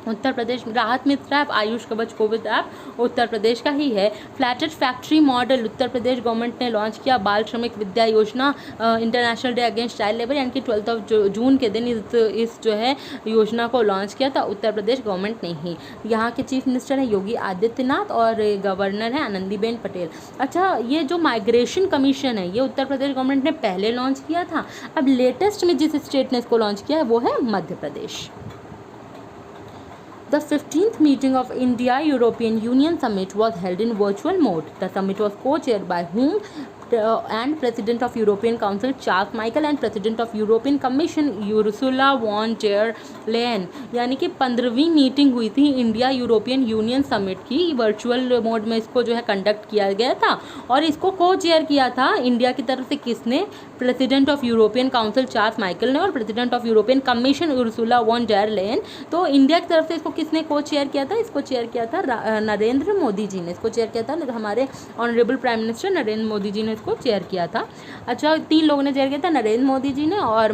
Speaker 1: उत्तर प्रदेश राहत मित्र ऐप, आयुष कवच कोविड ऐप उत्तर प्रदेश का ही है। Flatted factory model Uttar Pradesh government ने लॉन्च किया। बाल श्रमिक विद्या योजना, international day against child labour यानी कि 12 जून के दिन इस जो है योजना को लॉन्च किया था उत्तर प्रदेश गवर्नमेंट ने ही। यहाँ के चीफ मिनिस्टर हैं योगी आदित्यनाथ और गवर्नर हैं आनंदीबेन पटेल। अच्छा, ये जो माइग्रेशन कमीशन है ये उत्तर प्रदेश गवर्नमेंट ने पहले लॉन्च किया था। अब लेटेस्ट में जिस स्टेट ने इसको लॉन्च किया है वो है Madhya Pradesh. The 15th meeting of India-European Union Summit was held in virtual mode. The summit was co-chaired by whom and President of European Council Charles Michel and President of European Commission Ursula von der Leyen। यानी कि 15वीं मीटिंग हुई थी इंडिया यूरोपियन यूनियन समिट की, वर्चुअल मोड में इसको जो है कंडक्ट किया गया था। और इसको को चेयर किया था इंडिया की तरफ से किसने, president of European council Charles Michel ने और president of European commission Ursula von der Leyen. तो इंडिया की तरफ से इसको किसने को चेयर किया था, इसको चेयर किया था नरेंद्र मोदी जी ने, इसको चेयर किया था हमारे honourable prime minister Narendra Modi ji ने इसको चेयर किया था। अच्छा, 3 लोगों ने चेयर किया था, नरेंद्र मोदी जी ने और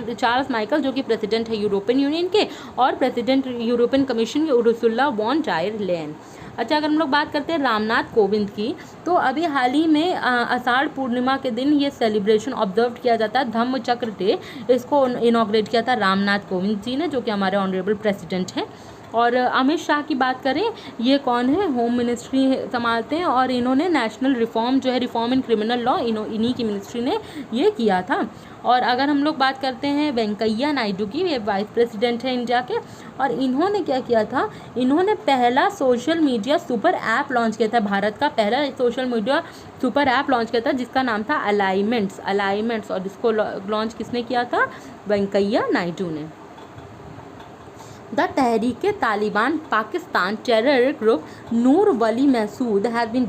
Speaker 1: चार्ल्स माइकल जो कि प्रेसिडेंट है यूरोपियन यूनियन के और प्रेसिडेंट यूरोपियन कमीशन के उर्सुला वॉन डेर लेयन। अच्छा, अगर हम लोग बात करते हैं रामनाथ कोविंद की, तो अभी हाल ही में आषाढ़ पूर्णिमा के दिन ये सेलिब्रेशन ऑब्जर्व किया जाता है, धम्म चक्र डे। इसको इनॉग्रेट किया था रामनाथ कोविंद जी ने जो कि हमारे ऑनरेबल प्रेसिडेंट हैं। और अमित शाह की बात करें, ये कौन है, होम मिनिस्ट्री संभालते हैं और इन्होंने नेशनल रिफॉर्म जो है रिफॉर्म इन क्रिमिनल लॉ इन्हीं की मिनिस्ट्री ने ये किया था। और अगर हम लोग बात करते हैं वेंकैया नायडू की, ये वाइस प्रेसिडेंट है इंडिया के, और इन्होंने क्या किया था, इन्होंने पहला social media super app launch किया था। भारत का पहला social media super app launch किया था जिसका नाम था अलाइमेंट्स और इसको लॉन्च किसने किया था, वेंकैया नायडू ने। The Tehreek-e-Taliban Pakistan terror group Noor Wali Masood has been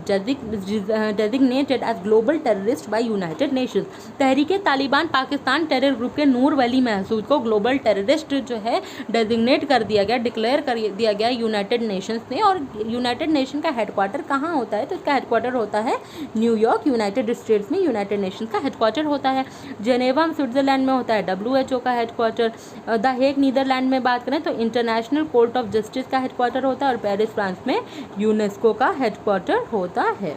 Speaker 1: designated as global terrorist by United Nations। Tehrik-e-Taliban Pakistan terror group के नूर वली महसूद को ग्लोबल टेररिस्ट जो है डेजिग्नेट कर दिया गया, डिक्लेयर कर दिया गया यूनाइटेड नेशंस ने। और यूनाइटेड नेशन का हेडक्वार्टर कहाँ होता है, तो इसका हेडक्वार्टर होता है न्यूयॉर्क, यूनाइटेड स्टेट्स में यूनाइटेड नेशन का हेडक्वार्टर होता है। जेनेवा स्विट्जरलैंड में होता है WHO का हेडक्वार्टर। द हेग नीदरलैंड में बात करें तो इंटरनेशनल कोर्ट ऑफ जस्टिस का हेडक्वार्टर होता है। और पेरिस फ्रांस में यूनेस्को का हेडक्वार्टर होता है।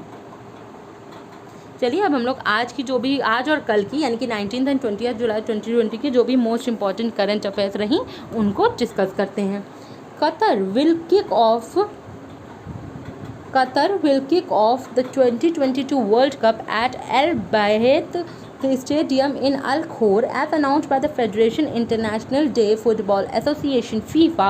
Speaker 1: चलिए अब हम लोग आज की जो भी आज और कल की यानी कि 19 एंड 20 जुलाई 2020 की जो भी मोस्ट इंपॉर्टेंट करंट अफेयर्स रहीं उनको डिस्कस करते हैं। Qatar will kick off the 2022 world cup at Al bayt Stadium in Al Khor as announced by the Federation International Day Football Association FIFA.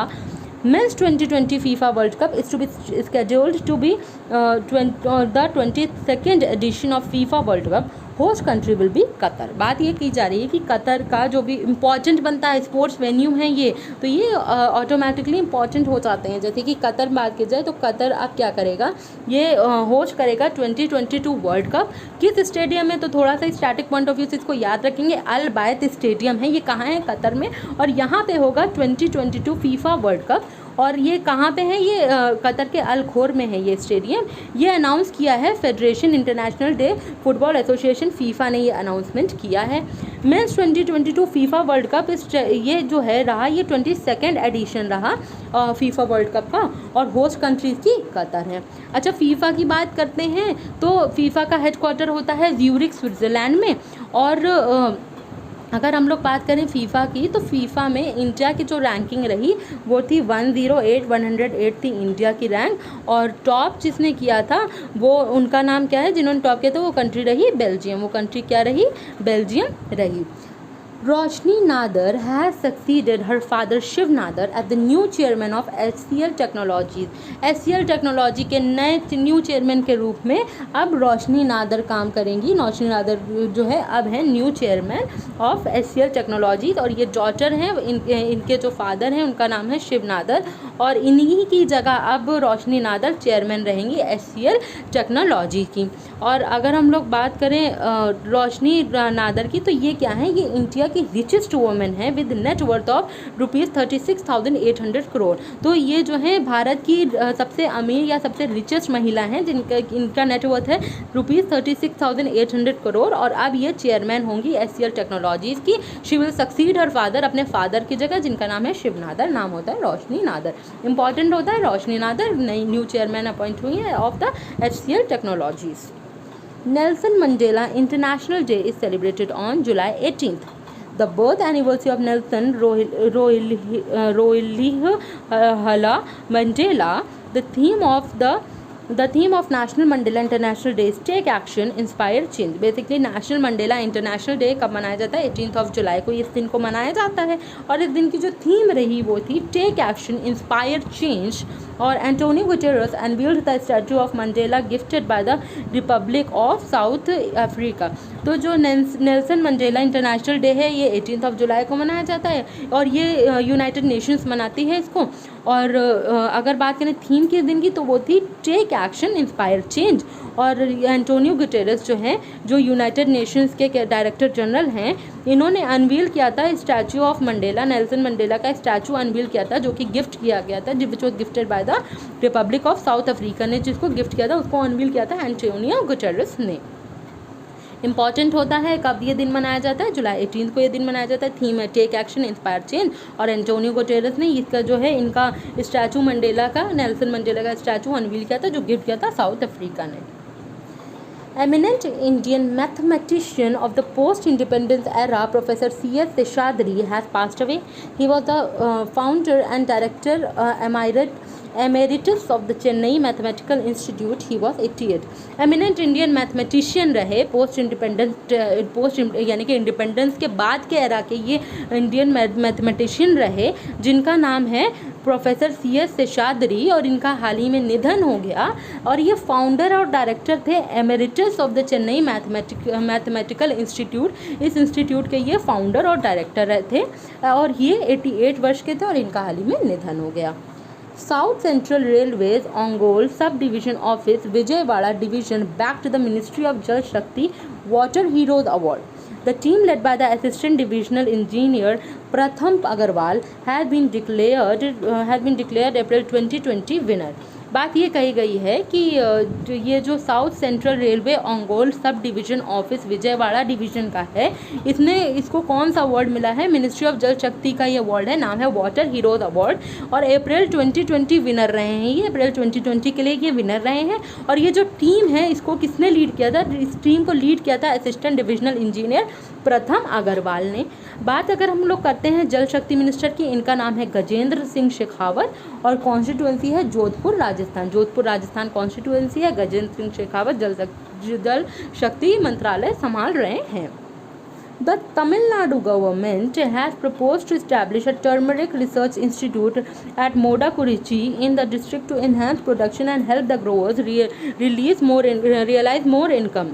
Speaker 1: Men's 2020 FIFA World Cup is to be scheduled to be the 22nd edition of FIFA World Cup. Host country will be Qatar. बात ये की जा रही है कि कतर का जो भी इम्पॉर्टेंट बनता है स्पोर्ट्स वेन्यू है ये, तो ये ऑटोमेटिकली इम्पॉर्टेंट हो जाते हैं। जैसे कि कतर बात की जाए तो कतर अब क्या करेगा, ये होस्ट करेगा 2022 वर्ल्ड कप। किस स्टेडियम में, तो थोड़ा सा स्टैटिक पॉइंट ऑफ व्यू से इसको याद रखेंगे। अल bayt स्टेडियम है, ये कहाँ है, कतर में, और यहाँ पे होगा 2022 फीफा वर्ल्ड कप। और ये कहाँ पे है, ये कतर के अल खोर में है ये स्टेडियम। ये अनाउंस किया है federation international day football association FIFA ने ये अनाउंसमेंट किया है। मेंस 2022 फीफा वर्ल्ड कप ये जो है रहा, ये 22nd एडिशन रहा फीफा वर्ल्ड कप का, और होस्ट कंट्रीज की कतर है। अच्छा, फीफा की बात करते हैं तो फीफा का हेडक्वार्टर होता है ज्यूरिख स्विट्ज़रलैंड में। और अगर हम लोग बात करें फ़ीफ़ा की, तो फ़ीफ़ा में इंडिया की जो रैंकिंग रही वो थी 108 थी इंडिया की रैंक। और टॉप जिसने किया था वो, उनका नाम क्या है, जिन्होंने टॉप किया था वो कंट्री रही बेल्जियम। वो कंट्री क्या रही, बेल्जियम रही। Roshni Nadar has succeeded her father Shiv Nadar at the new chairman of HCL Technologies. HCL Technology के नए न्यू चेयरमैन के रूप में अब रोशनी नादर काम करेंगी। रोशनी नादर जो है अब है new chairman of HCL technologies, और ये डॉटर हैं, इनके जो फादर हैं उनका नाम है शिव नादर, और इन्हीं की जगह अब रोशनी नादर चेयरमैन रहेंगी HCL टेक्नोलॉजी की। और अगर हम लोग बात करें रोशनी नादर की, तो ये क्या है, ये इंडिया की रिचेस्ट वुमेन है with net worth of ₹36,800 crore. तो ये जो है भारत की सबसे अमीर या सबसे रिचेस्ट महिला हैं, इनका नेट वर्थ है ₹36,800 करोड़, और अब ये चेयरमैन होंगी HCL टेक्नोलॉजीज़ की। She will succeed her father, अपने फादर की जगह, जिनका नाम है शिव नादर, नाम होता है रोशनी नादर। इंपॉर्टेंट होता है, रोशनी नादर नई न्यू चेयरमैन अपॉइंट हुई है of the HCL technologies. Nelson Mandela International Day is celebrated on July 18th. The birth anniversary of Nelson Rolihlahla Mandela. The theme of National Mandela International Day is Take Action, Inspire Change. Basically national Mandela international day कब मनाया जाता है, 18 जुलाई को इस दिन को मनाया जाता है। और इस दिन की जो थीम रही वो थी टेक एक्शन, इंस्पायर चेंज। और Antonio Guterres unveiled the statue of Mandela gifted by the Republic of south Africa. तो जो नेल्सन मंडेला इंटरनेशनल डे है ये 18 जुलाई को मनाया जाता है, और ये यूनाइटेड नेशंस मनाती है इसको। और अगर बात करें थीम किस दिन की, तो वो थी टेक एक्शन, इंस्पायर चेंज। और एंटोनियो गुटेरेस जो हैं, जो यूनाइटेड नेशंस के डायरेक्टर जनरल हैं, इन्होंने अनवील किया था statue of Mandela, Nelson Mandela का स्टैचू अनवील किया था, जो कि गिफ्ट किया गया था, which was gifted by the Republic of south Africa ने जिसको गिफ्ट किया था, उसको अनवील किया था एंटोनियो गुटेरेस ने। इंपॉर्टेंट होता है कब ये दिन मनाया जाता है, जुलाई 18 को ये दिन मनाया जाता है। थीम है टेक एक्शन, इंस्पायर चेंज। और एंटोनियो गुटेरेस ने इसका जो है इनका स्टैचू मंडेला का, नेल्सन मंडेला का स्टैचू अनवील किया था, जो गिफ्ट किया था साउथ अफ्रीका ने। Eminent Indian mathematician of the post-independence era, Professor C.S. Seshadri has passed away. He was the founder and director emeritus of the Chennai Mathematical Institute. He was 88. Eminent Indian mathematician रहे पोस्ट यानी कि इंडिपेंडेंस के बाद के एरा के ये इंडियन मैथमेटिशियन रहे, जिनका नाम है प्रोफेसर C.S. शेषाद्री, और इनका हाल ही में निधन हो गया। और ये फाउंडर और डायरेक्टर थे emeritus of the Chennai mathematical institute. इस इंस्टीट्यूट के ये फाउंडर और डायरेक्टर थे, और ये 88 वर्ष के थे, और इनका हाल ही में निधन हो गया। South Central Railways Ongole Sub-Division Office, Vijayawada Division, backed the Ministry of Jal Shakti Water Heroes Award. The team, led by the Assistant Divisional Engineer Pratham Agarwal, has been declared April 2020 winner. बात ये कही गई है कि ये जो south central railway Ongole sub division office Vijayawada division का है, इसको कौन सा अवार्ड मिला है? मिनिस्ट्री ऑफ जल शक्ति का ये अवार्ड है, नाम है वाटर हीरोज़ अवार्ड, और अप्रैल 2020 विनर रहे हैं ये, अप्रैल 2020 के लिए ये विनर रहे हैं। और ये जो टीम है इसको किसने लीड किया था? इस टीम को लीड किया था असिस्टेंट डिविजनल इंजीनियर प्रथम अग्रवाल ने। बात अगर हम लोग करते हैं जल शक्ति मिनिस्टर की, इनका नाम है गजेंद्र सिंह शेखावत और कॉन्स्टिट्यूएंसी है जोधपुर राजस्थान। जोधपुर राजस्थान कॉन्स्टिट्यूएंसी है, गजेंद्र सिंह शेखावत जल शक्ति मंत्रालय संभाल रहे हैं। The Tamil Nadu government has proposed to establish a turmeric research institute at Modakurichi in the district to enhance production and help the growers realize more income,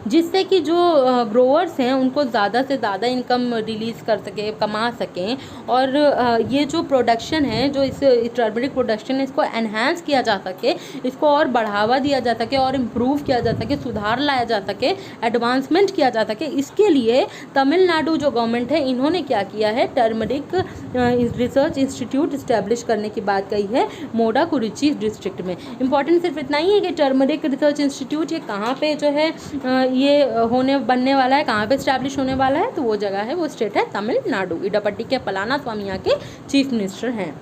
Speaker 1: जिससे कि जो ग्रोवर्स हैं उनको ज़्यादा से ज़्यादा इनकम रिलीज़ कर सके, कमा सकें, और ये जो प्रोडक्शन है, जो इस टर्मरिक प्रोडक्शन है, इसको एनहांस किया जा सके, इसको और बढ़ावा दिया जा सके और इम्प्रूव किया जा सके, सुधार लाया जा सके, एडवांसमेंट किया जा सके। इसके लिए तमिलनाडु जो गवर्नमेंट है इन्होंने क्या किया है? टर्मरिक रिसर्च इंस्टीट्यूट इस्टेब्लिश करने की बात कही है मोडाकुरिची डिस्ट्रिक्ट में। इंपॉर्टेंट सिर्फ इतना ही है कि टर्मरिक रिसर्च इंस्टीट्यूट ये कहाँ पे जो है ये बनने वाला है, कहाँ पे स्टैब्लिश होने वाला है? तो वो जगह है, वो स्टेट है तमिलनाडु। इडापट्टी के पलानास्वामी यहाँ के चीफ मिनिस्टर हैं।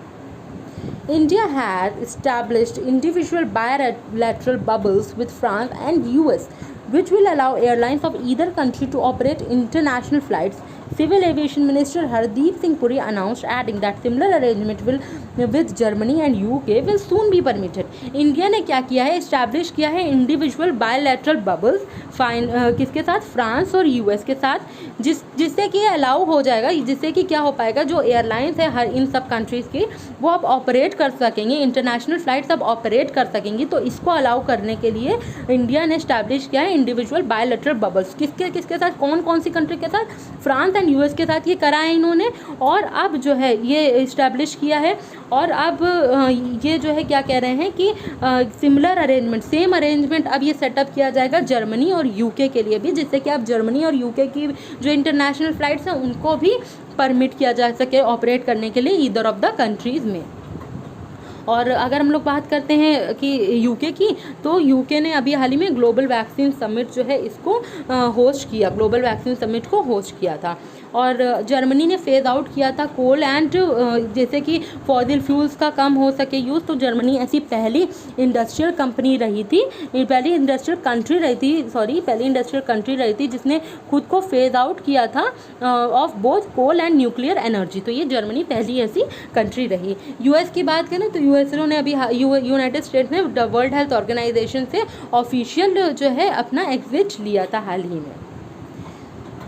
Speaker 1: India had established individual bilateral bubbles with France and US, which will allow airlines of either country to operate international flights. Civil Aviation Minister Hardeep Singh Puri announced, adding that similar arrangement with Germany and UK will soon be permitted. India ने क्या किया है? इस्टेब्लिश किया है इंडिविजुअल बायलैटरल बबल्स, किसके साथ? फ्रांस और यूएस के साथ, जिससे कि अलाउ हो जाएगा, जिससे कि क्या हो पाएगा, जो एयरलाइंस है हर इन सब कंट्रीज़ की, वो अब ऑपरेट कर सकेंगे, इंटरनेशनल फ्लाइट्स अब ऑपरेट कर सकेंगी। तो इसको अलाउ करने के लिए इंडिया ने इस्टेब्लिश किया है इंडिविजुअल बायलैटरल बबल्स। किसके साथ? कौन सी कंट्री के साथ? फ्रांस एंड यूएस के साथ ये करा है इन्होंने, और अब जो है ये इस्टेब्लिश किया है। और अब ये जो है क्या कह रहे हैं कि सिमिलर अरेंजमेंट, सेम अरेंजमेंट अब ये सेटअप किया जाएगा जर्मनी और यूके के लिए भी, जिससे कि अब जर्मनी और यूके की जो इंटरनेशनल फ़्लाइट्स हैं उनको भी परमिट किया जा सके ऑपरेट करने के लिए ईदर ऑफ द कंट्रीज़ में। और अगर हम लोग बात करते हैं कि यूके की, तो यूके ने अभी हाल ही में ग्लोबल वैक्सीन समिट जो है इसको होस्ट किया, ग्लोबल वैक्सीन समिट को होस्ट किया था। और जर्मनी ने फेज़ आउट किया था कोल एंड जैसे कि फॉसिल फ्यूल्स का कम हो सके यूज़। तो जर्मनी ऐसी पहली इंडस्ट्रियल कंपनी रही थी, पहली इंडस्ट्रियल कंट्री रही थी जिसने खुद को फेज़ आउट किया था of both coal and nuclear energy. तो ये जर्मनी पहली ऐसी कंट्री रही। यूएस की बात करें तो यूएसओ ने अभी यूनाइटेड स्टेट्स ने वर्ल्ड हेल्थ ऑर्गेनाइजेशन से ऑफिशियल जो है अपना एग्जिट लिया था हाल ही में।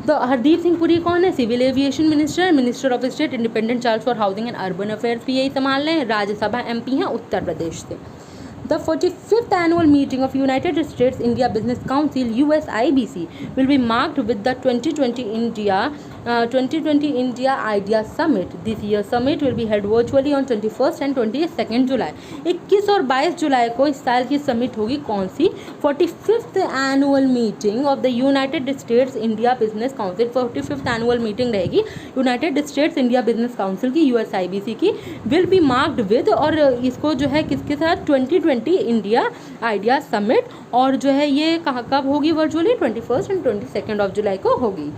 Speaker 1: तो हरदीप सिंह पुरी कौन है? Civil aviation minister of state, independent charge for housing and urban affairs भी यही संभाल रहे हैं। राज्यसभा एमपी हैं उत्तर प्रदेश से। The 45th annual meeting of United States India Business Council (USIBC) will be marked with the 2020 India Idea Summit. This year's summit will be held virtually on 21st and 22nd July. 21 और 22 जुलाई को इस साल की समिट होगी कौन सी? 45th annual meeting of the United States India Business Council. 45th annual meeting रहेगी United States India Business Council की, USIBC की, will be marked with, और इसको जो है किसके साथ? 2020 इंडिया आइडिया समिट। और जो है ये कब होगी virtually? 21st and 22nd of July को होगी।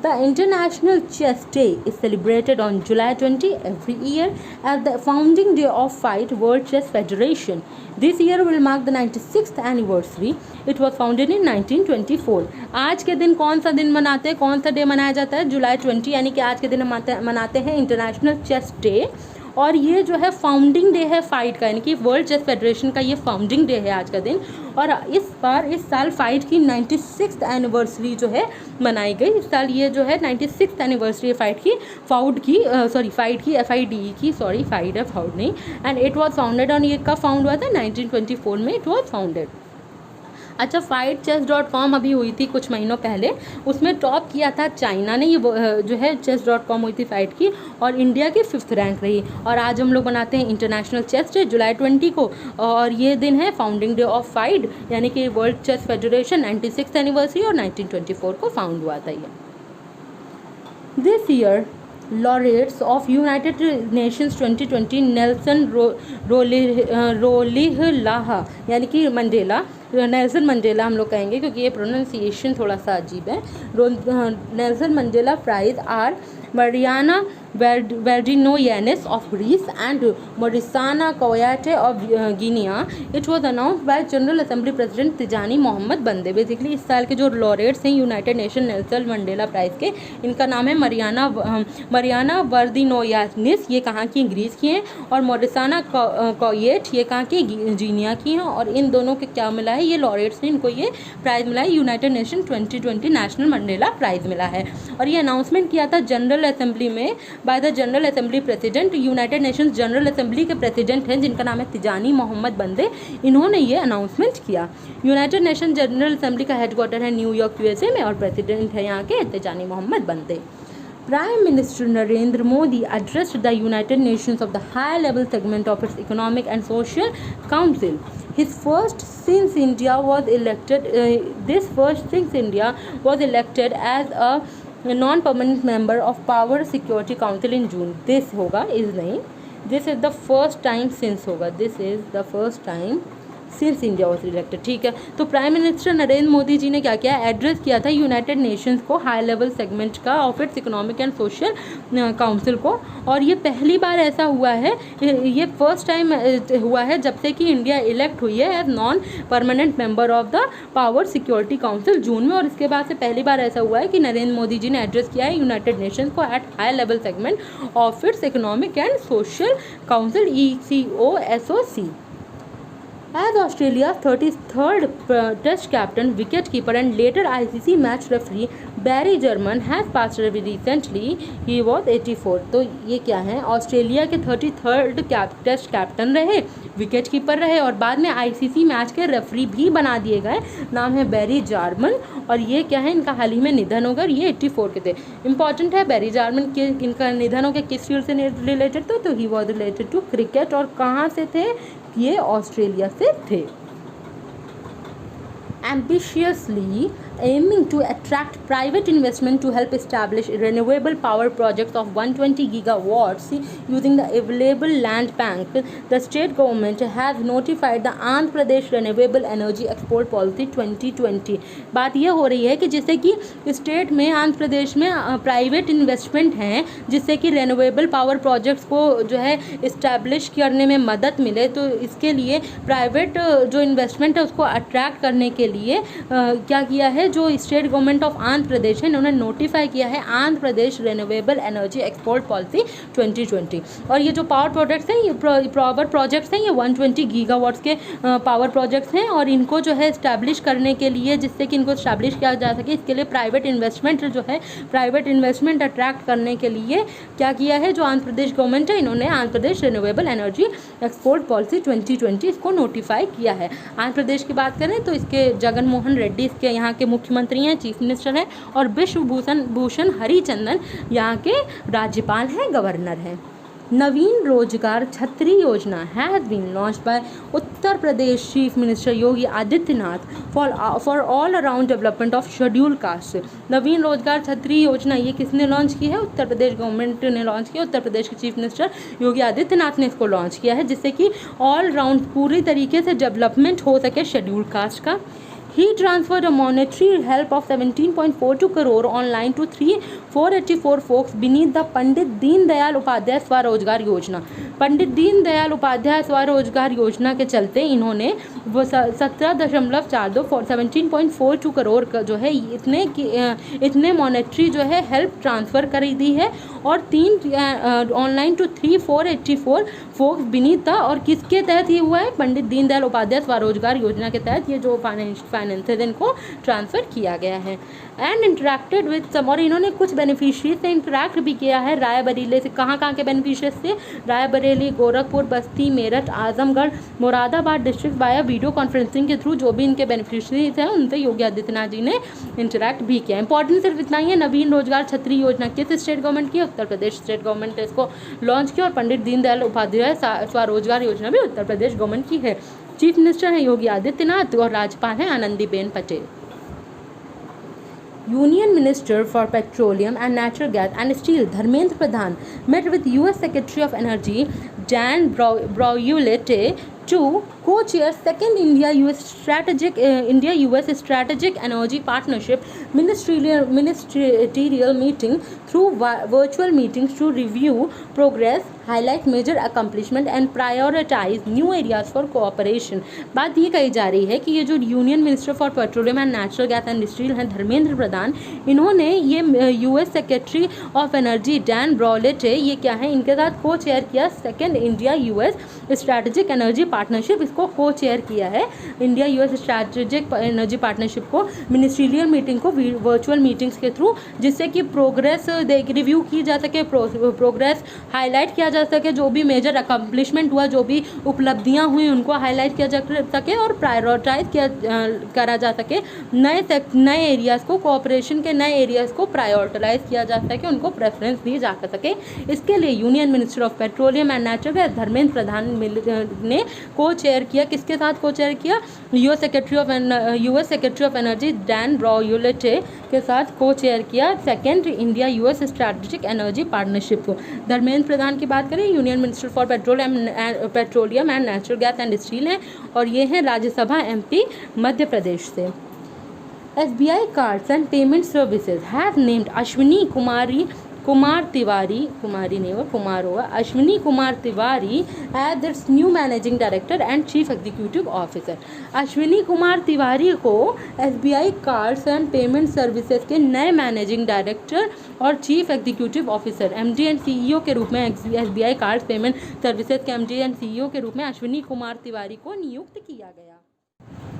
Speaker 1: The International Chess Day is celebrated on July 20 every year as the founding day of FIDE World Chess Federation. This year will mark the 96th anniversary. It was founded in 1924. आज के दिन कौन सा दिन मनाते हैं, कौन सा डे मनाया जाता है? जुलाई 20, यानी कि आज के दिन मनाते हैं इंटरनेशनल चेस डे। और ये जो है फाउंडिंग डे है फाइड का, यानी कि वर्ल्ड चेस फेडरेशन का ये फाउंडिंग डे है आज का दिन। और इस साल फाइड की 96th एनिवर्सरी जो है मनाई गई। इस साल ये जो है 96th एनिवर्सरी फाइड की, फाइड की FIDE की, फाइड है, फाउड नहीं। And it was founded on, ये कब फाउंड हुआ था? 1924 में इट वॉज फाउंडेड। अच्छा, FightChess.com अभी हुई थी कुछ महीनों पहले, उसमें टॉप किया था चाइना ने, ये जो है chess.com हुई थी फाइट की, और इंडिया की 5th रैंक रही। और आज हम लोग बनाते हैं इंटरनेशनल चेस डे जुलाई 20 को, और ये दिन है फाउंडिंग डे ऑफ फाइड, यानी कि world chess federation 96th anniversary, और 1924 को फाउंड हुआ था ये। This year laureates of United Nations 2020 Nelson Rolihlahla यानी कि मंडेला, नेल्सन मंडेला हम लोग कहेंगे क्योंकि ये प्रोनाउंसिएशन थोड़ा सा अजीब है। Nelson Mandela prize are Mariana Verdinoyanis of Greece and Morisana Koyate of Guinea. It was announced by General Assembly President Tijani Mohammed Bande. Basically इस साल के जो लॉरेट्स हैं United Nation Nelson Mandela prize के, इनका नाम है मरियाना वर्दिनोयानिस, ये कहाँ की, ग्रीस की हैं, और मोरिसाना कोयेट, ये कहाँ की, जीनिया की हैं। और इन दोनों के क्या मिला है, ये लॉरेट्स ने इनको ये प्राइज़ मिला है, United Nation 2020 national Mandela prize मिला है। और ये अनाउंसमेंट किया था जनरल असेंबली में by the general assembly president. United Nations general assembly के प्रेसिडेंट हैं जिनका नाम है तिजानी मोहम्मद बंदे, इन्होंने ये अनाउंसमेंट किया। यूनाइटेड नेशन जनरल असेंबली का हेडक्वार्टर है न्यूयॉर्क यूएसए में और प्रेसिडेंट है यहाँ के तिजानी मोहम्मद बंदे। Prime Minister Narendra Modi addressed the United Nations of the high-level segment of its Economic and Social Council. His first since India was elected. Was elected as a non-permanent member of Power Security Council in June. This होगा is नहीं. This is the first time since होगा. This is the first time since India was elected. ठीक है, तो प्राइम मिनिस्टर नरेंद्र मोदी जी ने क्या किया, एड्रेस किया था यूनाइटेड नेशंस को, हाई लेवल सेगमेंट का of its economic and social council को। और ये पहली बार ऐसा हुआ है, ये फर्स्ट टाइम हुआ है जब से कि इंडिया इलेक्ट हुई है as non permanent member of the power security council June में। और इसके बाद से पहली बार ऐसा हुआ है कि नरेंद्र मोदी जी ने एड्रेस किया है यूनाइटेड नेशंस को at high level segment of its economic and social council ECOSOC. As Australia's 33rd Test captain, wicket-keeper and later ICC match referee Barry German has passed away recently. He was 84. तो ये क्या है, ऑस्ट्रेलिया के 33rd टेस्ट कैप्टन रहे, विकेट कीपर रहे और बाद में ICC मैच के रेफरी भी बना दिए गए। नाम है बैरी जार्मन और ये क्या है, इनका हाल ही में निधन हो गया। ये 84 के थे। इंपॉर्टेंट है बैरी जार्मन के, इनका निधन हो गया किस फील्ड से रिलेटेड, तो he was related to cricket. और कहाँ से थे, ये ऑस्ट्रेलिया से थे। Ambitiously aiming to attract private investment to help establish renewable power projects of 120 gigawatts using the available land bank, the state government has notified the Andhra Pradesh Renewable Energy Export Policy 2020। बात यह हो रही है कि जिससे कि स्टेट में, आंध्र प्रदेश में प्राइवेट इन्वेस्टमेंट हैं जिससे कि रेन्यूएबल पावर प्रोजेक्ट्स को जो है इस्टेब्लिश करने में मदद मिले। तो इसके लिए प्राइवेट जो इन्वेस्टमेंट है उसको अट्रैक्ट करने के लिए क्या किया है, जो स्टेट गवर्नमेंट ऑफ आंध्र प्रदेश है इन्होंने नोटिफाई किया है Andhra Pradesh renewable energy export policy 2020। और ये जो पावर प्रोजेक्ट्स हैं, ये पावर प्रोजेक्ट्स हैं, ये 120 गीगावाट्स के पावर प्रोजेक्ट्स हैं। और इनको जो है इस्टेब्लिश करने के लिए, जिससे कि इनको इस्टेब्लिश किया जा सके, इसके लिए प्राइवेट इन्वेस्टमेंट जो है, प्राइवेट इन्वेस्टमेंट अट्रैक्ट करने के लिए क्या किया है, जो आंध्र प्रदेश गवर्नमेंट है इन्होंने Andhra Pradesh renewable energy export policy 2020 इसको नोटिफाई किया है। आंध्र प्रदेश की बात करें तो इसके जगन मोहन रेड्डी इसके यहाँ के मुख्यमंत्री हैं, चीफ मिनिस्टर हैं, और विश्व भूषण हरिचंदन यहाँ के राज्यपाल हैं, गवर्नर हैं। नवीन Rozgar Chhatri Yojana has been launched by Uttar Pradesh chief minister Yogi Adityanath for all around development of schedule caste. Naveen Rozgar Chhatri योजना ये किसने लॉन्च की है, उत्तर प्रदेश गवर्नमेंट ने लॉन्च किया। उत्तर प्रदेश के चीफ मिनिस्टर योगी आदित्यनाथ ने इसको लॉन्च किया है जिससे कि ऑल राउंड पूरी तरीके से डेवलपमेंट हो सके शेड्यूल कास्ट का। He transferred a monetary help of 17.42 crore online to 484 folks beneath the Pandit Deendayal Upadhyay स्वरोजगार योजना। पंडित दीनदयाल उपाध्याय स्वरोजगार योजना के चलते इन्होंने वो 17.42 करोड़ का जो है इतने मॉनेटरी जो है हेल्प ट्रांसफ़र कर दी है। और 3 ऑनलाइन टू 484 फोक्स बीनीथ था। और किसके तहत ये हुआ है, पंडित दीनदयाल उपाध्याय स्वरोजगार योजना के तहत ये जो फाइनेंस है इनको ट्रांसफ़र किया गया है। एंड इंटरेक्टेड विद सम, और इन्होंने कुछ बेनिफिशरीज से इंटरेक्ट भी किया है। रायबरेली से, कहाँ के बेनिफिशरीज से, रायबरेली, गोरखपुर, बस्ती, Meerut, Azamgarh, Moradabad district by video conferencing के थ्रू जो भी इनके बेनिफिशरीज हैं उनसे योगी आदित्यनाथ जी ने इंटरेक्ट भी किया। इंपॉर्टेंट सिर्फ इतना ही है, नवीन रोजगार छतरी योजना किस स्टेट गवर्नमेंट की, उत्तर प्रदेश स्टेट गवर्नमेंट ने इसको लॉन्च किया। और पंडित दीनदयाल उपाध्याय स्वरोजगार योजना भी उत्तर प्रदेश गवर्नमेंट की है। चीफ मिनिस्टर हैं योगी आदित्यनाथ और राज्यपाल हैं Anandiben Patel. Union Minister for Petroleum and Natural Gas and Steel Dharmendra Pradhan met with US Secretary of Energy Dan Brouillette to co-chair second India-US Strategic Energy Partnership ministerial meeting through virtual meetings to review progress, highlight major accomplishment and prioritize new areas for cooperation। बात ये कही जा रही है कि ये जो union minister for petroleum and natural gas and steel हैं धर्मेंद्र प्रधान, इन्होंने ये US secretary of energy Dan Brouillette है, ये क्या है, इनके साथ को चेयर किया second India US strategic energy partnership, इसको को चेयर किया है India US strategic energy partnership को मिनिस्ट्रियल मीटिंग को वर्चुअल मीटिंग्स के थ्रू, जिससे कि प्रोग्रेस रिव्यू की जा सके, प्रोग्रेस हाईलाइट किया जा सके, जो भी मेजर अकम्पलिशमेंट हुआ, जो भी उपलब्धियां हुई उनको हाईलाइट किया जा सके और प्रायोरिटाइज करा जा सके, नए एरियाज़ को, कोऑपरेशन के नए एरियाज़ को प्रायोरिटाइज किया जा सके, उनको प्रेफरेंस दी जा सके। इसके लिए union minister of petroleum and natural gas Dharmendra Pradhan ने को चेयर किया, किसके साथ को चेयर किया, US secretary of energy Dan Brouillette के साथ को चेयर किया second India US strategic energy partnership को। धर्मेंद्र प्रधान की बात करें, union minister for petroleum and natural gas and steel हैं और ये हैं राज्यसभा एमपी मध्य प्रदेश से। SBI Cards and Payment Services have named Ashwini Kumar Tiwari as its new managing director and chief executive officer। Ashwini Kumar Tiwari को SBI cards and payment services के नए मैनेजिंग डायरेक्टर और chief executive officer MD and CEO के रूप में SBI कार्ड्स पेमेंट सर्विसेज के MD एंड CEO के रूप में अश्विनी कुमार तिवारी को नियुक्त किया गया।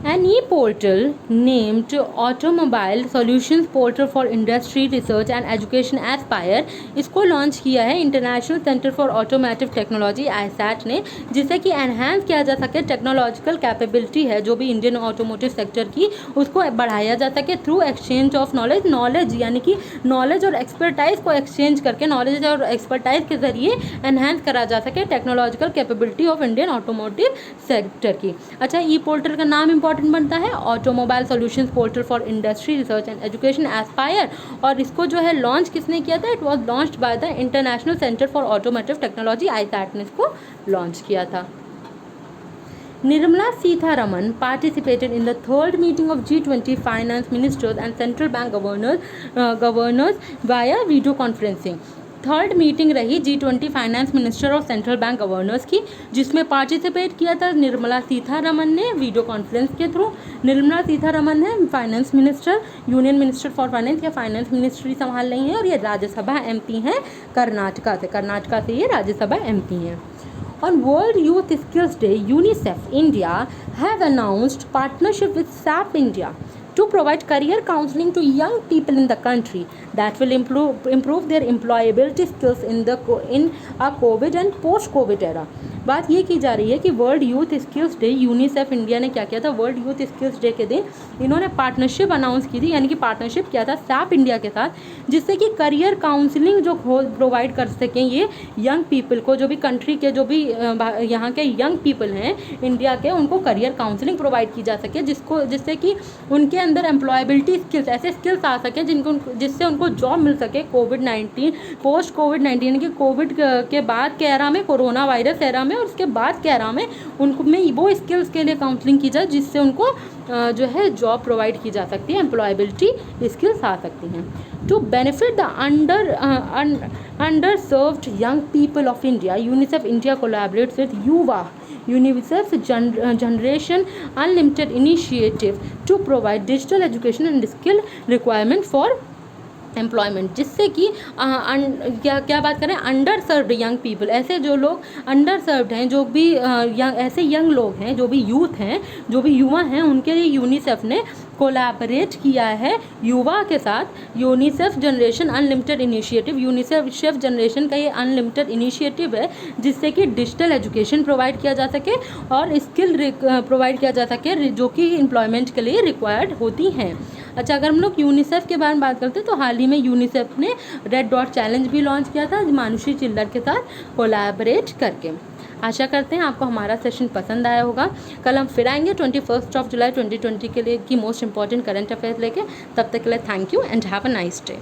Speaker 1: An e-portal named Automobile Solutions Portal for Industry Research and Education Aspire, इसको लॉन्च किया है international centre for automotive technology ISAT ने, जिससे कि एनहांस किया जा सके टेक्नोलॉजिकल कैपेबिलिटी है जो भी इंडियन ऑटोमोटिव सेक्टर की, उसको बढ़ाया जा सके थ्रू एक्सचेंज ऑफ नॉलेज यानी कि नॉलेज और एक्सपर्टाइज को एक्सचेंज करके, नॉलेज और एक्सपर्टाइज के जरिए एनहांस करा जा सके technological capability of Indian automotive sector की। अच्छा, ई पोर्टल का नाम इंपॉर्टेंट बनता है automobile solutions portal for industry research and education Aspire, और इसको जो है लॉन्च किसने किया था, it was launched by the international centre for automotive technology ISAT ने इसको लॉन्च किया था। Nirmala Sitharaman participated in the third meeting of G20 finance ministers and central bank governors via video conferencing। Third meeting रही G20 फाइनेंस मिनिस्टर और सेंट्रल बैंक गवर्नर्स की, जिसमें पार्टिसिपेट किया था निर्मला सीतारमन ने वीडियो कॉन्फ्रेंस के थ्रू। निर्मला सीतारमन है finance minister, union minister for finance या फाइनेंस मिनिस्ट्री संभाल रही हैं और ये राज्यसभा MP हैं कर्नाटका से ये राज्यसभा MP हैं। On World Youth Skills Day, UNICEF India have announced partnership with SAP India to provide career counseling to young people in the country that will improve their employability skills in a COVID and post-COVID era। बात ये की जा रही है कि world youth skills day, UNICEF India ने क्या किया था, वर्ल्ड यूथ स्किल्स डे के दिन इन्होंने पार्टनरशिप अनाउंस की थी, यानी कि पार्टनरशिप किया था सैप इंडिया के साथ, जिससे कि करियर काउंसलिंग जो प्रोवाइड कर सकें ये यंग पीपल को, जो भी कंट्री के जो भी यहाँ के यंग पीपल हैं इंडिया के, उनको करियर काउंसलिंग प्रोवाइड की जा सके, जिससे कि उनके अंदर एम्प्लॉयबिलिटी स्किल्स, ऐसे स्किल्स आ सकें जिससे उनको जॉब मिल सके कोविड-19 पोस्ट कोविड-19 यानी कि कोविड के बाद के एरा में, कोरोना वायरस एरा में और उसके बाद के एरा में उनको में वो स्किल्स के लिए काउंसलिंग की जाए जिससे उनको जो है जॉब प्रोवाइड की जा सकती है, एम्प्लॉयबिलिटी स्किल्स आ सकती हैं। To benefit the under served young people of India, UNICEF India collaborates with YuWaah UNICEF Generation Unlimited Initiative to provide digital education and skill requirement for employment, जिससे कि क्या बात करें, अंडर सर्व्ड यंग पीपल, ऐसे जो लोग अंडर सर्व्ड हैं, जो भी ऐसे यंग लोग हैं, जो भी यूथ हैं, जो भी युवा हैं, उनके लिए यूनिसेफ ने कोलैबोरेट किया है युवा के साथ। UNICEF generation unlimited initiative, UNICEF generation का ये अनलिमिटेड इनिशिएटिव है जिससे कि डिजिटल एजुकेशन प्रोवाइड किया जा सके और स्किल प्रोवाइड किया जा सके जो कि एम्प्लॉयमेंट के लिए रिक्वायर्ड होती हैं। अच्छा, अगर हम लोग यूनिसेफ के बारे में बात करते हैं तो हाल ही में यूनिसेफ ने रेड डॉट चैलेंज भी लॉन्च किया था मानुषी चिल्लर के साथ कोलैबोरेट करके। आशा करते हैं आपको हमारा सेशन पसंद आया होगा। कल हम फिर आएंगे 21 जुलाई 2020 के लिए की मोस्ट इंपॉर्टेंट करंट अफेयर्स लेके। तब तक के लिए thank you and have a nice day.